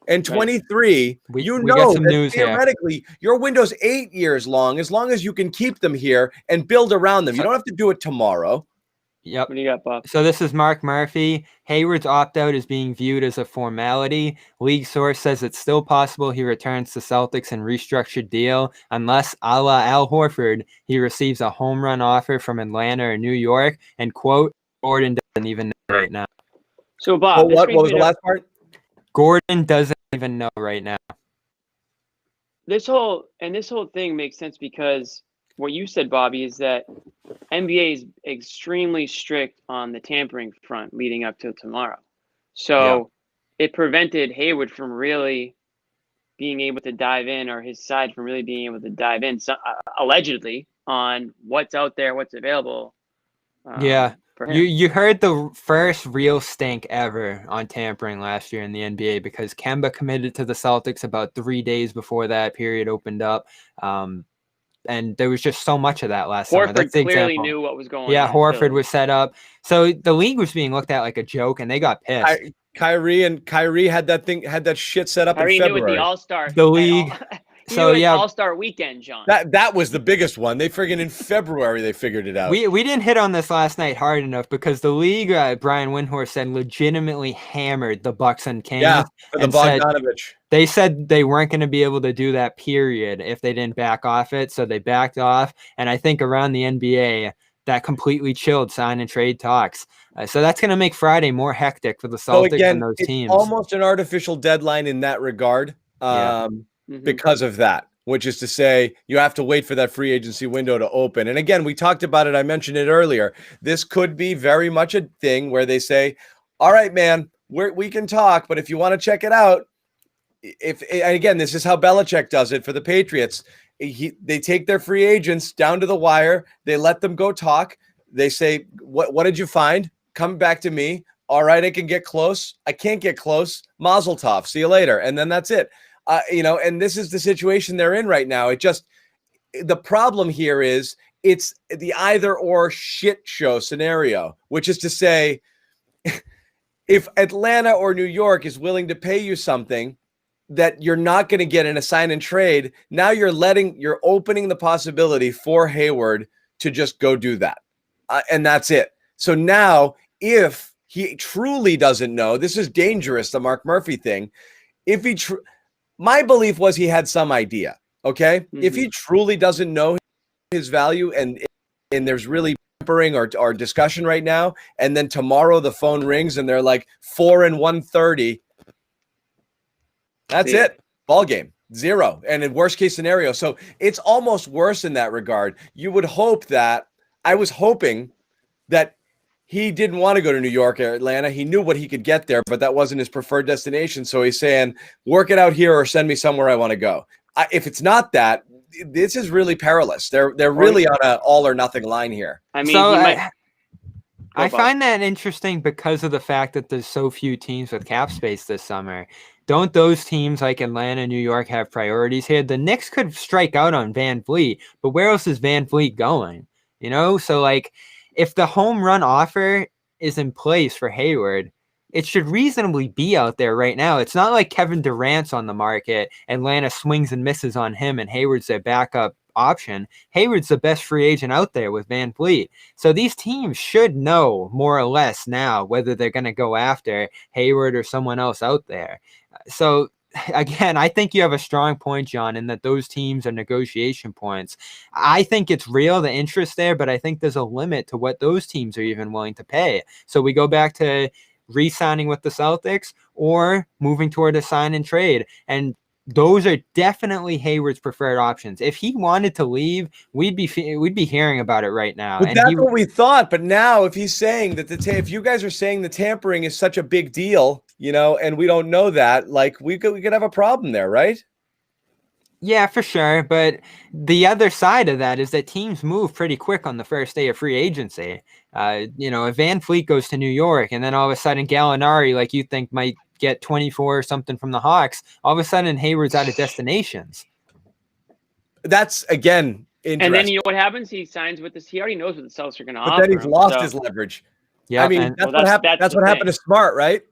S1: and 23.
S2: We
S1: know that theoretically your window's 8 years long as you can keep them here and build around them. You don't have to do it tomorrow.
S2: Yep.
S3: What do you got, Bob?
S2: So this is Mark Murphy. Hayward's opt-out is being viewed as a formality. League source says it's still possible he returns to Celtics in restructured deal unless, a la Al Horford, he receives a home run offer from Atlanta or New York. And quote, Gordon doesn't even know right now.
S3: So Bob,
S1: what was the last part?
S2: Gordon doesn't even know right now.
S3: This whole thing makes sense because what you said, Bobby, is that NBA is extremely strict on the tampering front leading up till tomorrow. So it prevented Hayward from really being able to dive in, or his side from really being able to dive in, allegedly, on what's out there, what's available.
S2: You heard the first real stink ever on tampering last year in the NBA because Kemba committed to the Celtics about 3 days before that period opened up. And there was just so much of that last summer.
S3: Horford clearly knew what was going on.
S2: Yeah, Horford was set up. So the league was being looked at like a joke, and they got pissed.
S1: Kyrie had that shit set up
S3: Kyrie
S1: in February.
S3: Knew the All-Star.
S2: The league.
S3: All-Star weekend, John.
S1: That was the biggest one. They friggin' in February they figured it out.
S2: We didn't hit on this last night hard enough because the league, Brian Windhorst said, legitimately hammered the Bucks and Kings.
S1: Yeah, for the Bogdanovich.
S2: They said they weren't going to be able to do that period if they didn't back off it, so they backed off. And I think around the NBA, that completely chilled sign and trade talks. So that's going to make Friday more hectic for the Celtics and those teams.
S1: Almost an artificial deadline in that regard because of that, which is to say you have to wait for that free agency window to open. And again, we talked about it. I mentioned it earlier. This could be very much a thing where they say, all right, man, we can talk, but if you want to check it out, and again, this is how Belichick does it for the Patriots. They take their free agents down to the wire. They let them go talk. They say, what did you find? Come back to me. All right, I can get close. I can't get close. Mazel tov. See you later. And then that's it. And this is the situation they're in right now. The problem here is it's the either or shit show scenario, which is to say, if Atlanta or New York is willing to pay you something that you're not going to get in a sign and trade, now you're opening the possibility for Hayward to just go do that. And that's it. So now if he truly doesn't know, this is dangerous, the Mark Murphy thing. If my belief was he had some idea. Okay. Mm-hmm. If he truly doesn't know his value and there's really tampering or discussion right now, and then tomorrow the phone rings and they're like 4 and 130. That's it. Ball game. 0. And in worst case scenario. So it's almost worse in that regard. You would hope that I was hoping that he didn't want to go to New York or Atlanta. He knew what he could get there, but that wasn't his preferred destination. So he's saying, work it out here or send me somewhere I want to go. If it's not that, this is really perilous. They're really on an all or nothing line here.
S3: I mean,
S2: So
S3: might...
S2: I find that interesting because of the fact that there's so few teams with cap space this summer. Don't those teams like Atlanta, New York have priorities here? The Knicks could strike out on Van Vliet, but where else is Van Vliet going? You know, so like if the home run offer is in place for Hayward, it should reasonably be out there right now. It's not like Kevin Durant's on the market. Atlanta swings and misses on him and Hayward's their backup option. Hayward's the best free agent out there with Van Vliet. So these teams should know more or less now whether they're going to go after Hayward or someone else out there. So again, I think you have a strong point, John, in that those teams are negotiation points. I think it's real, the interest there, but I think there's a limit to what those teams are even willing to pay. So we go back to re-signing with the Celtics or moving toward a sign and trade. And those are definitely Hayward's preferred options. If he wanted to leave, we'd be hearing about it right now.
S1: But that's what we thought. But now, if he's saying that if you guys are saying the tampering is such a big deal, you know, and we don't know that, like we could have a problem there, right?
S2: Yeah, for sure. But the other side of that is that teams move pretty quick on the first day of free agency. You know, if Van Vliet goes to New York and then all of a sudden Gallinari, like you think might get 24 or something from the Hawks, all of a sudden Hayward's out of destinations.
S1: That's, again, interesting.
S3: And then you know what happens? He signs with this. He already knows what the Celtics are going to offer.
S1: But then he's lost his leverage. Yeah, I mean, that's what happened to Smart, right?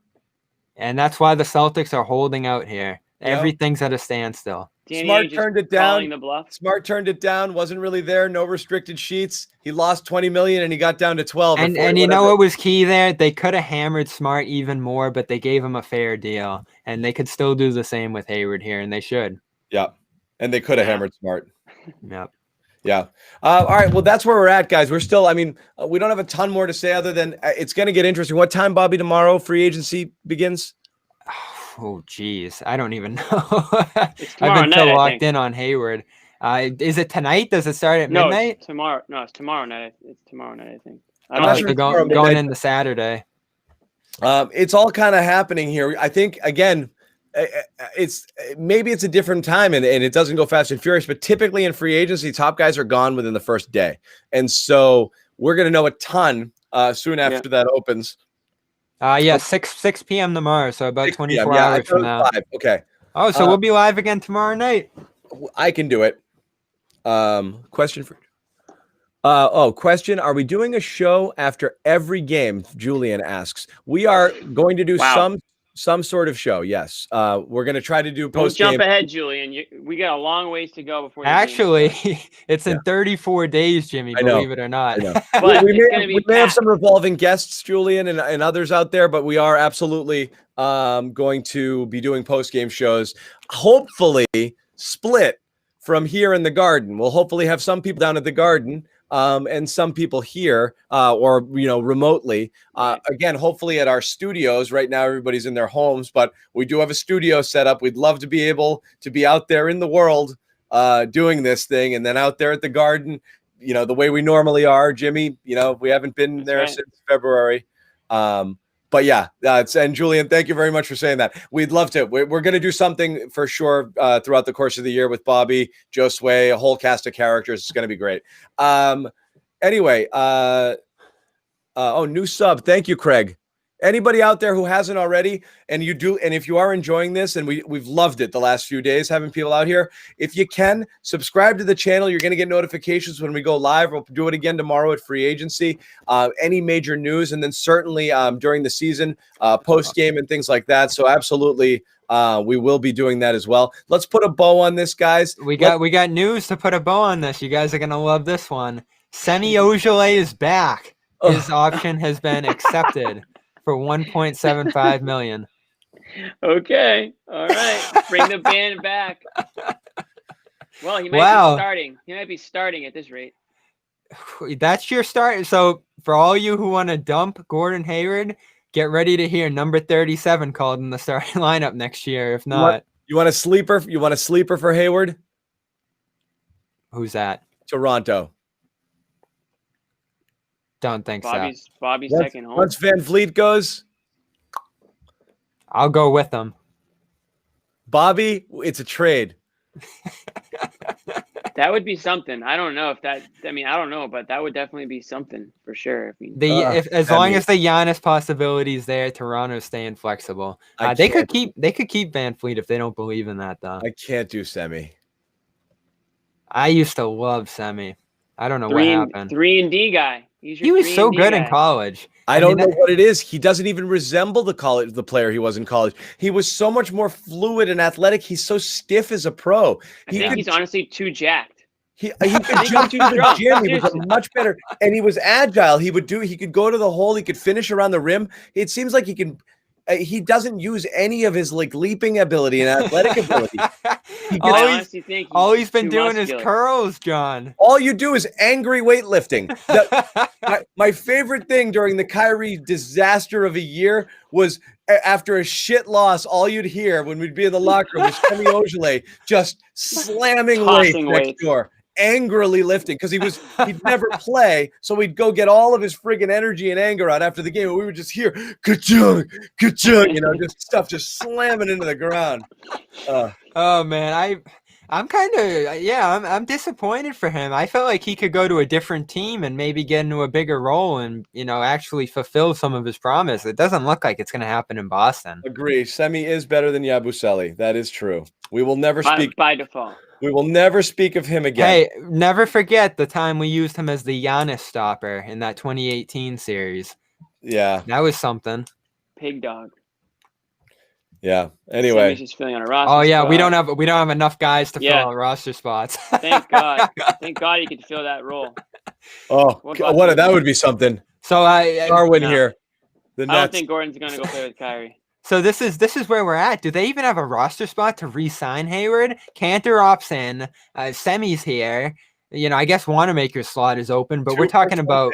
S2: And that's why the Celtics are holding out here. Yep. Everything's at a standstill.
S1: Smart turned it down. Smart turned it down. Wasn't really there. No restricted sheets. He lost $20 million and he got down to 12.
S2: And you know what was key there? They could have hammered Smart even more, but they gave him a fair deal. And they could still do the same with Hayward here, and they should.
S1: Yeah. And they could have hammered Smart.
S2: Yep.
S1: Yeah. All right. Well, that's where we're at, guys. We're still, I mean, we don't have a ton more to say other than it's going to get interesting. What time, Bobby, tomorrow free agency begins?
S2: Oh, geez. I don't even know. I've been so locked in on Hayward. Is it tonight? Does it start at midnight?
S3: Tomorrow. No, it's tomorrow night. It's tomorrow night, I think.
S2: Going into Saturday.
S1: It's all kind of happening here. I think, again, maybe it's a different time and it doesn't go fast and furious, but typically in free agency, top guys are gone within the first day. And so we're going to know a ton soon after that opens.
S2: 6 p.m. tomorrow, so about 24 hours from now.
S1: 5. Okay.
S2: Oh, so we'll be live again tomorrow night.
S1: I can do it. Question. Are we doing a show after every game? Julian asks. We are going to do some sort of show. Yes. We're going to try to do post game.
S3: Don't jump ahead, Julian. We got a long ways to go before.
S2: Actually, it's in 34 days, Jimmy. Believe it or not.
S1: But we may have some revolving guests, Julian, and others out there, but we are absolutely going to be doing post game shows. Hopefully, split from here in the Garden. We'll hopefully have some people down at the Garden. And some people here, or remotely. Again, hopefully at our studios. Right now, everybody's in their homes, but we do have a studio set up. We'd love to be able to be out there in the world, doing this thing, and then out there at the Garden, the way we normally are. Jimmy, we haven't been there since February. But yeah, and Julian, thank you very much for saying that. We'd love to. We're going to do something for sure throughout the course of the year with Bobby, Joe Sway, a whole cast of characters. It's going to be great. Anyway, new sub. Thank you, Craig. Anybody out there who hasn't already, and if you are enjoying this, and we've loved it the last few days having people out here, if you can subscribe to the channel, you're going to get notifications when we go live. We'll do it again tomorrow at free agency, any major news, and then certainly during the season, post game and things like that. So absolutely, we will be doing that as well. Let's put a bow on this, guys.
S2: We got news to put a bow on this. You guys are going to love this one. Semi Ojeleye is back. His option has been accepted. For $1.75 million.
S3: Okay. All right. Bring the band back. Well, he might be starting. He might be starting at this rate.
S2: That's your start. So for all you who want to dump Gordon Hayward, get ready to hear number 37 called in the starting lineup next year. If not,
S1: you want a sleeper? You want a sleeper for Hayward?
S2: Who's that?
S1: Toronto.
S2: Don't think
S3: Bobby's
S1: Once,
S3: second home.
S1: once Van Vliet goes,
S2: I'll go with him.
S1: Bobby, it's a trade.
S3: That would be something. I don't know if that. I mean, I don't know, but that would definitely be something for sure. I mean,
S2: As long as the Giannis possibility is there, Toronto's staying flexible. They could keep Van Fleet if they don't believe in that, though.
S1: I can't do Semi.
S2: I used to love Semi. I don't know what happened.
S3: 3-and-D guy.
S2: He was so good in college.
S1: I don't know what it is. He doesn't even resemble the player he was in college. He was so much more fluid and athletic. He's so stiff as a pro.
S3: I think he's honestly too jacked.
S1: He could jump to the gym. He was much better, and he was agile. He could go to the hole. He could finish around the rim. It seems like he can. He doesn't use any of his leaping ability and athletic ability.
S2: All he's been doing is curls, John.
S1: All you do is angry weightlifting. My favorite thing during the Kyrie disaster of a year was after a shit loss, all you'd hear when we'd be in the locker room was Semi Ojeleye just slamming weights next door. Angrily lifting because he'd never play, so we'd go get all of his friggin' energy and anger out after the game, and we would just hear ka-chung, just stuff just slamming into the ground.
S2: Oh man, I'm disappointed for him. I felt like he could go to a different team and maybe get into a bigger role and actually fulfill some of his promise. It doesn't look like it's going to happen in Boston.
S1: Agree. Semi is better than Yabusele. That is true. We will never speak
S3: by default.
S1: We will never speak of him again.
S2: Hey, never forget the time we used him as the Giannis stopper in that 2018 series.
S1: Yeah.
S2: That was something.
S3: Pig dog.
S1: Yeah. Anyway.
S3: Just filling on a roster
S2: spot.
S3: spot.
S2: we don't have enough guys to fill out roster spots.
S3: Thank God. Thank God he could fill that role.
S1: Oh, that would be something.
S2: So
S1: Darwin here.
S3: I don't think Gordon's going to go play with Kyrie.
S2: So this is where we're at. Do they even have a roster spot to re-sign Hayward? Cantor opts in. Semi's here. I guess Wanamaker's slot is open, but we're talking about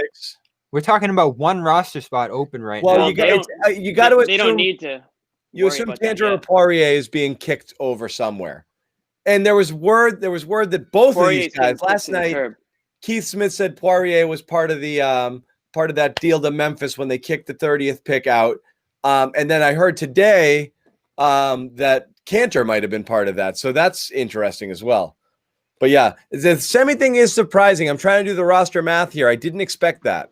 S2: one roster spot open right now.
S1: Well, you got to assume
S3: they don't need to.
S1: You assume Kanter or Poirier is being kicked over somewhere, and there was word that both of these guys last night. Keith Smith said Poirier was part of that deal to Memphis when they kicked the 30th pick out. And then I heard today that Kanter might have been part of that. So that's interesting as well. But yeah, the Semi thing is surprising. I'm trying to do the roster math here. I didn't expect that.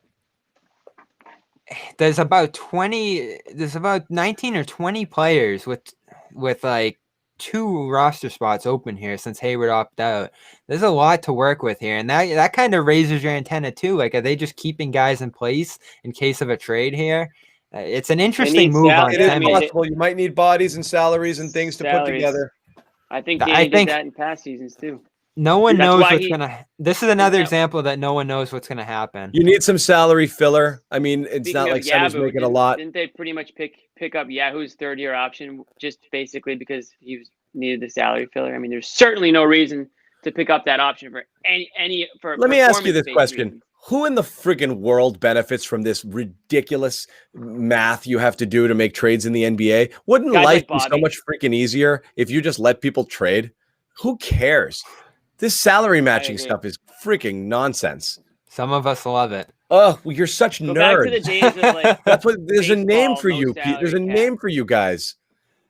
S2: There's about 19 or 20 players with like 2 roster spots open here since Hayward opted out. There's a lot to work with here. And that kind of raises your antenna too. Like, are they just keeping guys in place in case of a trade here? It's an interesting move on
S1: It is possible. You might need bodies and salaries and things to put together.
S3: I think Danny did that in past seasons too.
S2: No one knows what's gonna. This is another example that no one knows what's gonna happen.
S1: You need some salary filler. I mean, it's not like Semi's making a lot.
S3: Didn't they pretty much pick up Yahoo's third-year option just basically because he needed the salary filler? I mean, there's certainly no reason to pick up that option for any.
S1: Let me ask you this question. Who in the friggin' world benefits from this ridiculous math you have to do to make trades in the NBA? Wouldn't life be so much freaking easier if you just let people trade? Who cares? This salary matching stuff is freaking nonsense.
S2: Some of us love it.
S1: Oh, you're such nerds.
S3: Back to the days of like
S1: that's what. There's a name for you. There's a name for you guys.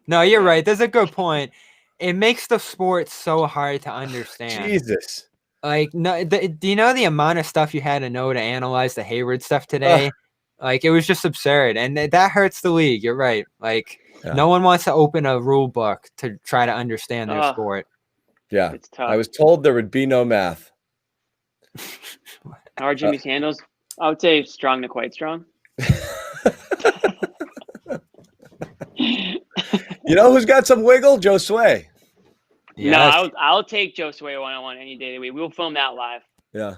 S2: No, you're right. There's a good point. It makes the sport so hard to understand.
S1: Jesus.
S2: Like, no, do you know the amount of stuff you had to know to analyze the Hayward stuff today? Like, it was just absurd, and that hurts the league. You're right. Like, no one wants to open a rule book to try to understand their sport.
S1: Yeah,
S3: it's tough.
S1: I was told there would be no math.
S3: How are Jimmy's handles? I would say strong to quite strong.
S1: You know who's got some wiggle? Joe Sway.
S3: Yes. No, I'll take Joe Sway one-on-one any day of the week. We'll film that live.
S1: Yeah.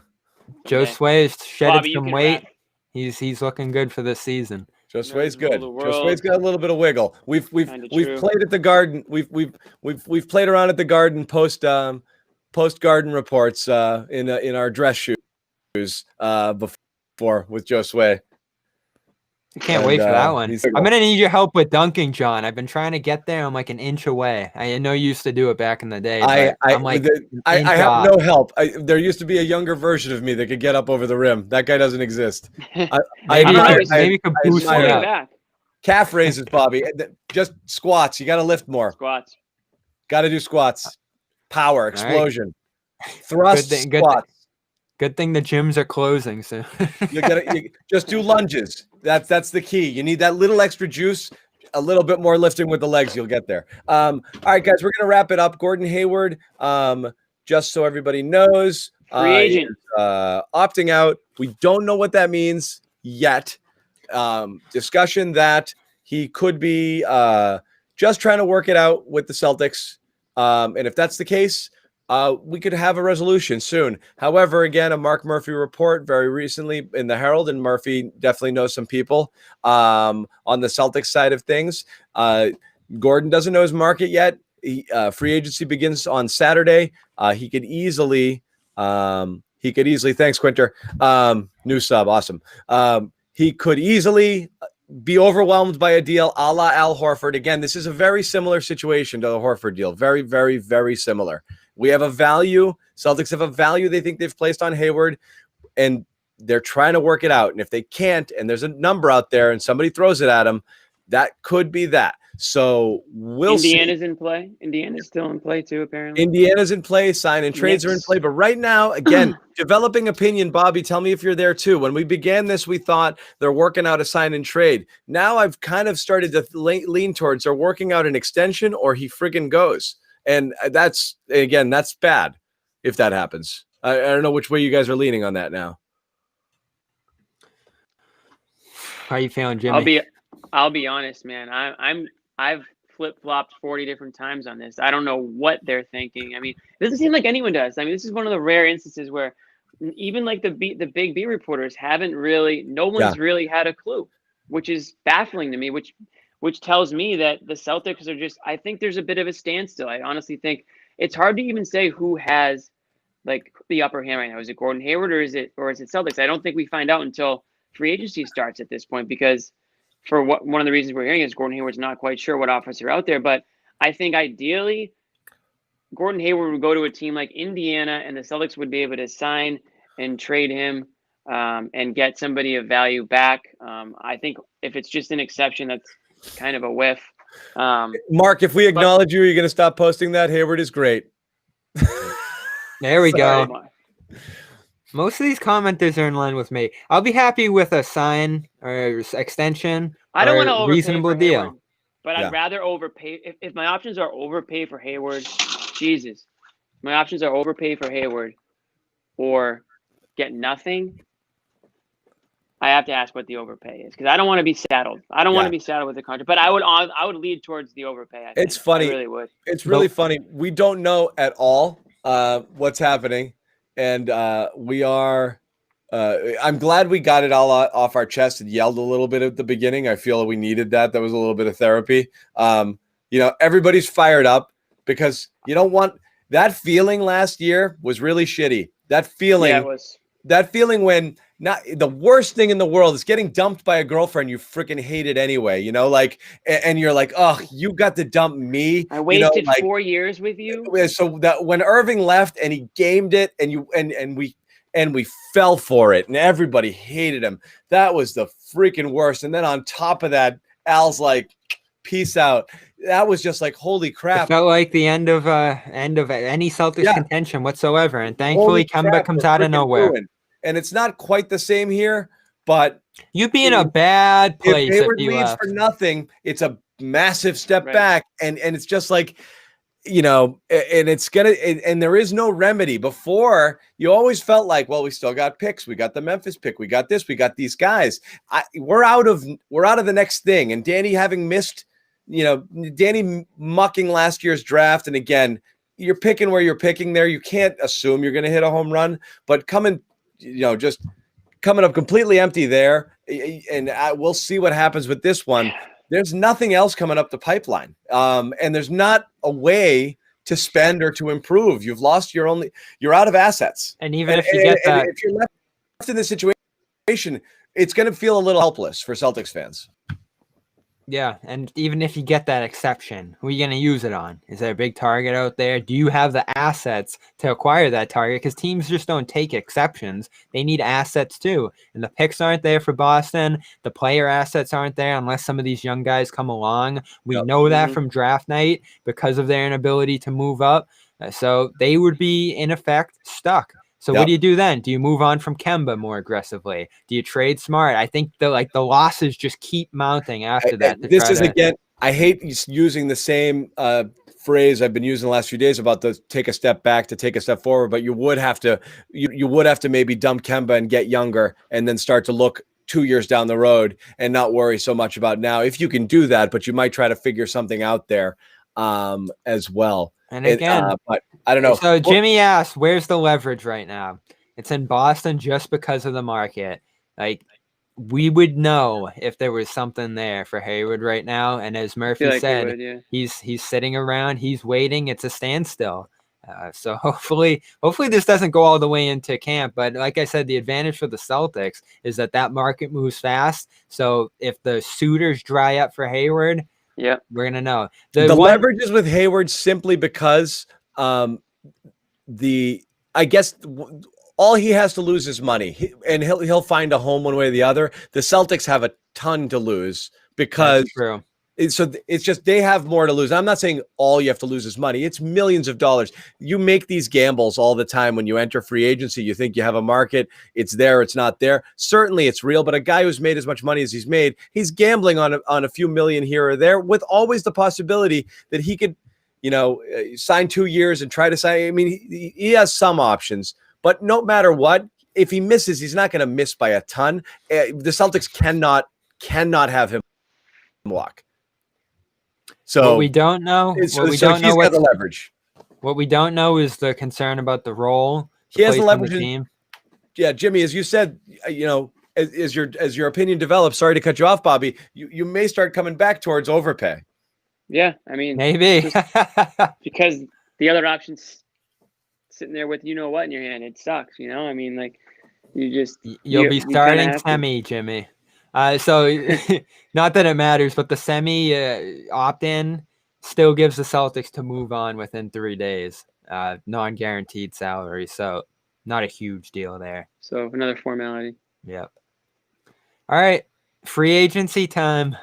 S2: Joe Sway has shedded some weight. He's looking good for this season.
S1: Joe Sway's good. Joe Sway's got a little bit of wiggle. We've played at the Garden. We've played around at the Garden post Garden reports in our dress shoes before with Joe Sway.
S2: I can't wait for that one.
S1: he's-
S2: I'm gonna need your help with dunking, John. I've been trying to get there. I'm like an inch away. I know you used to do it back in the day. But I'm like
S1: I
S2: inch
S1: have
S2: off.
S1: no help. There used to be a younger version of me that could get up over the rim. That guy doesn't exist.
S2: Maybe
S3: I
S2: you could
S1: I
S2: boost
S1: admire
S2: me
S3: Bring
S1: it.
S3: it
S2: up.
S3: back.
S1: Calf raises, Bobby. Just squats. You got to lift more.
S3: Squats.
S1: Got to do squats. Power, explosion, thrust,
S2: Good
S1: squats.
S2: Good thing the gyms are closing soon.
S1: You just do lunges. That's the key. You need that little extra juice, a little bit more lifting with the legs. You'll get there. All right, guys, we're gonna wrap it up. Gordon Hayward, just so everybody knows,
S3: Free agent.
S1: is, opting out. We don't know what that means yet. Discussion that he could be just trying to work it out with the Celtics. And if that's the case, we could have a resolution soon. However, again, a Mark Murphy report very recently in the Herald, and Murphy definitely knows some people on the Celtics side of things. Gordon doesn't know his market yet. Free agency begins on Saturday. He could easily, thanks, Quinter. New sub, awesome. He could easily be overwhelmed by a deal a la Al Horford. Again, this is a very similar situation to the Horford deal. Very, very, very similar. We have a value. Celtics have a value they think they've placed on Hayward, and they're trying to work it out. And if they can't, and there's a number out there and somebody throws it at them, that could be that. So we'll see.
S3: Indiana's in play. Indiana's still in play too, apparently.
S1: Indiana's in play. Sign and trades are in play. But right now, again, developing opinion, Bobby, tell me if you're there too. When we began this, we thought they're working out a sign and trade. Now I've kind of started to lean towards they're working out an extension or he friggin' goes. And that's bad if that happens. I don't know which way you guys are leaning on that now.
S2: How you feeling, Jimmy?
S3: I'll be honest, man. I've flip-flopped 40 different times on this. I don't know what they're thinking. I mean, it doesn't seem like anyone does. I mean, this is one of the rare instances where even like the big B reporters haven't really, no one's really had a clue, which is baffling to me, which tells me that the Celtics are just, I think there's a bit of a standstill. I honestly think it's hard to even say who has like the upper hand right now. Is it Gordon Hayward or is it Celtics? I don't think we find out until free agency starts at this point, because one of the reasons we're hearing is Gordon Hayward's not quite sure what offers are out there. But I think ideally Gordon Hayward would go to a team like Indiana and the Celtics would be able to sign and trade him and get somebody of value back. I think if it's just an exception, that's kind of a whiff.
S1: Mark, if we acknowledge you, you're going to stop posting that. Hayward is great.
S2: There we go. Most of these commenters are in line with me. I'll be happy with a sign or extension.
S3: I don't want to overpay
S2: reasonable
S3: for
S2: deal.
S3: Hayward, but I'd rather overpay. If my options are overpay for Hayward, Jesus, my options are overpay for Hayward or get nothing. I have to ask what the overpay is because I don't want to be saddled. I don't want to be saddled with the contract, but I would lead towards the overpay. I think.
S1: It's funny.
S3: I really would.
S1: It's really funny. We don't know at all what's happening. And we are I'm glad we got it all off our chest and yelled a little bit at the beginning. I feel we needed that. That was a little bit of therapy. Everybody's fired up because you don't want that feeling last year was really shitty. That feeling,
S3: yeah, it was.
S1: That feeling when not the worst thing in the world is getting dumped by a girlfriend you freaking hated anyway, and you're like, oh, you got to dump me.
S3: I wasted 4 years with you.
S1: So that when Irving left and he gamed it and we fell for it and everybody hated him. That was the freaking worst. And then on top of that, Al's like, peace out. That was just like, holy crap.
S2: It felt like the end of any Celtics contention whatsoever. And thankfully Kemba comes out of nowhere.
S1: Ruined. And it's not quite the same here, but
S2: you'd be in a bad place
S1: if Hayward
S2: you
S1: leaves
S2: left.
S1: for nothing. It's a massive step back, and it's just like, and it's gonna, and there is no remedy. Before, you always felt like, well, we still got picks. We got the Memphis pick. We got this. We got these guys. We're out of the next thing. And Danny having missed, Danny mucking last year's draft, and again, you're picking where you're picking there. You can't assume you're going to hit a home run, but just coming up completely empty there. And we'll see what happens with this one. There's nothing else coming up the pipeline. And there's not a way to spend or to improve. You've lost you're out of assets.
S2: And even if you get that,
S1: if you're left in this situation, it's going to feel a little helpless for Celtics fans.
S2: Yeah, and even if you get that exception, who are you going to use it on? Is there a big target out there? Do you have the assets to acquire that target? Because teams just don't take exceptions. They need assets too. And the picks aren't there for Boston. The player assets aren't there unless some of these young guys come along. We know that from draft night because of their inability to move up. So they would be, in effect, stuck. So what do you do then? Do you move on from Kemba more aggressively? Do you trade Smart? I think the losses just keep mounting after that.
S1: This is again, I hate using the same phrase I've been using the last few days about the take a step back to take a step forward, but you would have to maybe dump Kemba and get younger and then start to look 2 years down the road and not worry so much about now. If you can do that, but you might try to figure something out there as well.
S2: And again,
S1: but I don't know.
S2: So Jimmy asks, where's the leverage right now? It's in Boston just because of the market. Like, we would know if there was something there for Hayward right now. And as Murphy said, he's sitting around, he's waiting. It's a standstill. So hopefully this doesn't go all the way into camp. But like I said, the advantage for the Celtics is that market moves fast. So if the suitors dry up for Hayward, we're gonna know.
S1: The leverage is with Hayward simply because I guess all he has to lose is money, and he'll find a home one way or the other. The Celtics have a ton to lose because it's just they have more to lose. I'm not saying all you have to lose is money. It's millions of dollars. You make these gambles all the time when you enter free agency. You think you have a market. It's there. It's not there. Certainly it's real, but a guy who's made as much money as he's made, he's gambling on a few million here or there with always the possibility that he could, sign 2 years and try to sign. I mean, he has some options, but no matter what, if he misses, he's not going to miss by a ton. The Celtics cannot have him walk. So
S2: what we don't know,
S1: got the leverage.
S2: What we don't know is the concern about the role.
S1: He has the leverage. Team. Yeah, Jimmy, as you said, as your opinion develops. Sorry to cut you off, Bobby. You may start coming back towards overpay.
S3: Yeah, I mean,
S2: maybe
S3: because the other option's sitting there with what in your hand. It sucks, I mean, like
S2: you'll be starting semi, Jimmy. So not that it matters, but the semi opt-in still gives the Celtics to move on within 3 days, non-guaranteed salary. So not a huge deal there.
S3: So another formality.
S2: Yep. All right. Free agency time.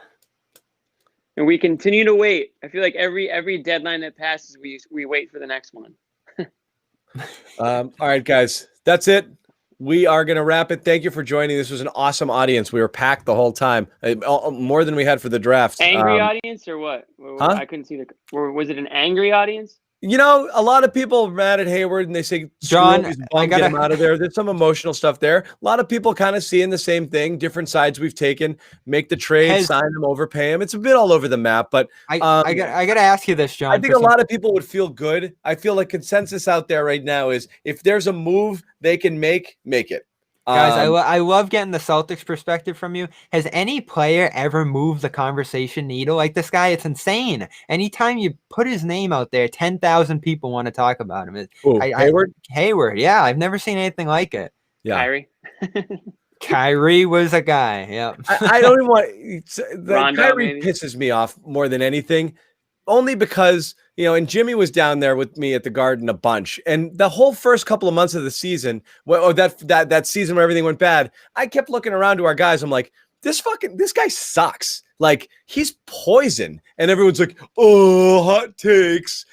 S3: And we continue to wait. I feel like every deadline that passes, we wait for the next one.
S1: All right, guys, that's it. We are going to wrap it. Thank you for joining. This was an awesome audience. We were packed the whole time, more than we had for the draft.
S3: Angry audience or what?
S1: Huh?
S3: I couldn't see or was it an angry audience?
S1: A lot of people are mad at Hayward and they say,
S2: John,
S1: get him out of there. There's some emotional stuff there. A lot of people kind of seeing the same thing, different sides we've taken, make the trade, sign him, overpay him. It's a bit all over the map, but
S2: I got to ask you this, John.
S1: I think a lot of people would feel good. I feel like consensus out there right now is if there's a move they can make it.
S2: Guys, I love getting the Celtics perspective from you. Has any player ever moved the conversation needle like this guy? It's insane. Anytime you put his name out there, 10,000 people want to talk about him.
S1: Hayward?
S2: Hayward, yeah. I've never seen anything like it.
S1: Yeah.
S3: Kyrie.
S2: Kyrie was a guy, yeah.
S1: I don't even want
S3: Rondo,
S1: Kyrie
S3: maybe.
S1: pisses me off more than anything. Only because, and Jimmy was down there with me at the Garden a bunch. And the whole first couple of months of the season, that season where everything went bad, I kept looking around to our guys. I'm like, this guy sucks. Like, he's poison. And everyone's like, oh, hot takes.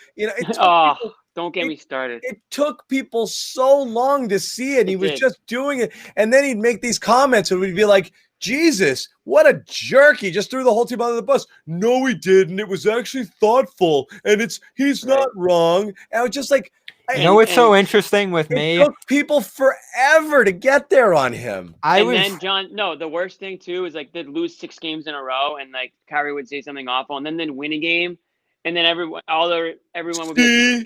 S3: Don't get me started.
S1: It took people so long to see it. He was just doing it. And then he'd make these comments and we'd be like, Jesus, what a jerk. He just threw the whole team under the bus. No, he didn't. It was actually thoughtful. And he's not wrong. And I was just like,
S2: what's so interesting with me?
S1: It took people forever to get there on him.
S3: Then, John, the worst thing too is like they'd lose 6 games in a row and like Kyrie would say something awful and then they'd win a game. And then everyone would be like,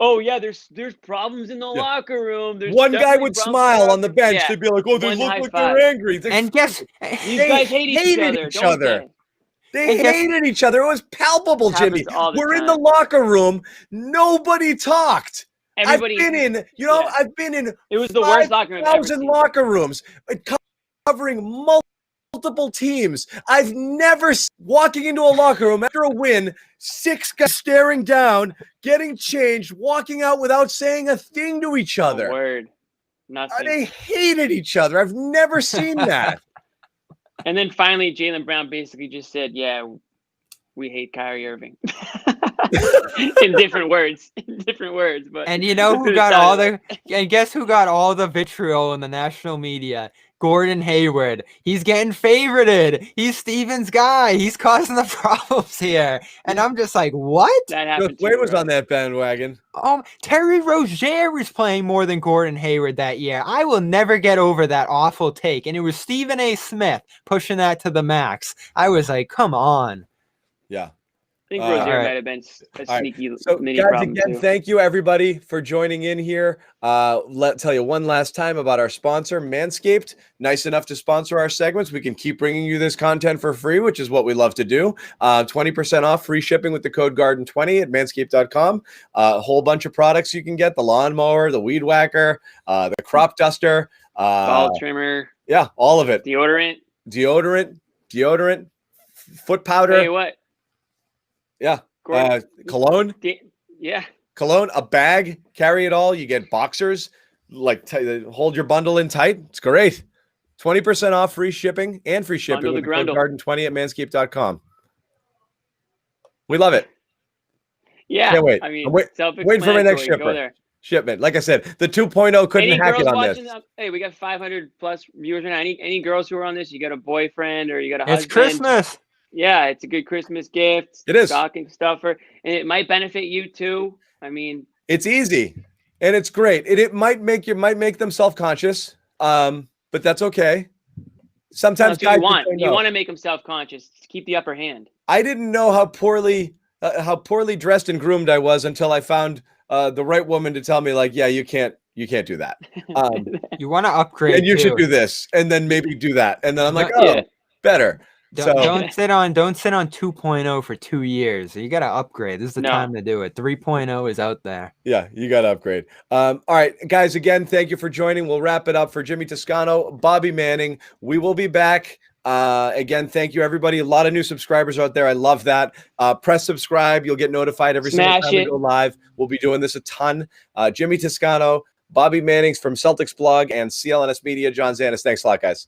S3: oh yeah, there's problems in the locker room. There's
S1: one guy would smile on the bench. Yeah. They'd be like, oh, they look like they're angry.
S2: And guess
S3: these guys hated each other.
S1: They hated each other. It was palpable, Jimmy. We're in the locker room. Nobody talked.
S3: Everybody,
S1: I've been in. It was
S3: the worst locker room.
S1: 5,000 locker rooms. covering multiple teams. I've never walking into a locker room after a win, 6 guys staring down, getting changed, walking out without saying a thing to each other.
S3: A word. Nothing.
S1: They hated each other. I've never seen that.
S3: And then finally, Jaylen Brown basically just said, yeah, we hate Kyrie Irving. In different words. But
S2: and you know who got all the and guess who got all the vitriol in the national media? Gordon Hayward. He's getting favorited. He's Steven's guy. He's causing the problems here. And I'm just like, what?
S3: That happened.
S1: Wade was on that bandwagon.
S2: Terry Rozier was playing more than Gordon Hayward that year. I will never get over that awful take. And it was Stephen A. Smith pushing that to the max. I was like, come on.
S1: Yeah.
S3: I think Rozier might have been a sneaky mini
S1: guys,
S3: problem
S1: again,
S3: too.
S1: thank you everybody for joining in here. Let's tell you one last time about our sponsor, Manscaped. Nice enough to sponsor our segments. We can keep bringing you this content for free, which is what we love to do. 20% off free shipping with the code Garden20 at manscaped.com. A whole bunch of products you can get: the lawnmower, the weed whacker, the crop duster,
S3: ball trimmer.
S1: Yeah, all of it.
S3: Deodorant,
S1: foot powder.
S3: Hey, what?
S1: Yeah. Cologne.
S3: Yeah.
S1: Cologne, a bag, carry it all. You get boxers, hold your bundle in tight. It's great. 20% off free shipping and free shipping with the code Garden20 at manscaped.com. We love it.
S3: Yeah.
S1: Can't wait.
S3: I mean,
S1: wait for my next shipment. Like I said, the 2.0 couldn't hack it on this.
S3: Hey, we got 500 plus viewers right now. Any girls who are on this, you got a boyfriend or you got a husband.
S2: It's Christmas.
S3: Yeah, it's a good Christmas gift.
S1: It is.
S3: Stocking stuffer. And it might benefit you too. I mean,
S1: it's easy and it's great. It might make them self-conscious. But that's okay. Sometimes
S3: guys you want to make them self-conscious. Keep the upper hand.
S1: I didn't know how poorly dressed and groomed I was until I found the right woman to tell me, like, yeah, you can't do that.
S2: You want to upgrade,
S1: and you should do this, and then maybe do that, and then I'm like, better.
S2: Don't sit on 2.0 for 2 years. You got to upgrade. This is the time to do it. 3.0 is out there.
S1: Yeah, you got to upgrade. All right, guys, again, thank you for joining. We'll wrap it up for Jimmy Toscano, Bobby Manning. We will be back. Again, thank you, everybody. A lot of new subscribers out there. I love that. Press subscribe. You'll get notified every single time we go live. We'll be doing this a ton. Jimmy Toscano, Bobby Manning's from Celtics blog and CLNS Media. John Zanis, thanks a lot, guys.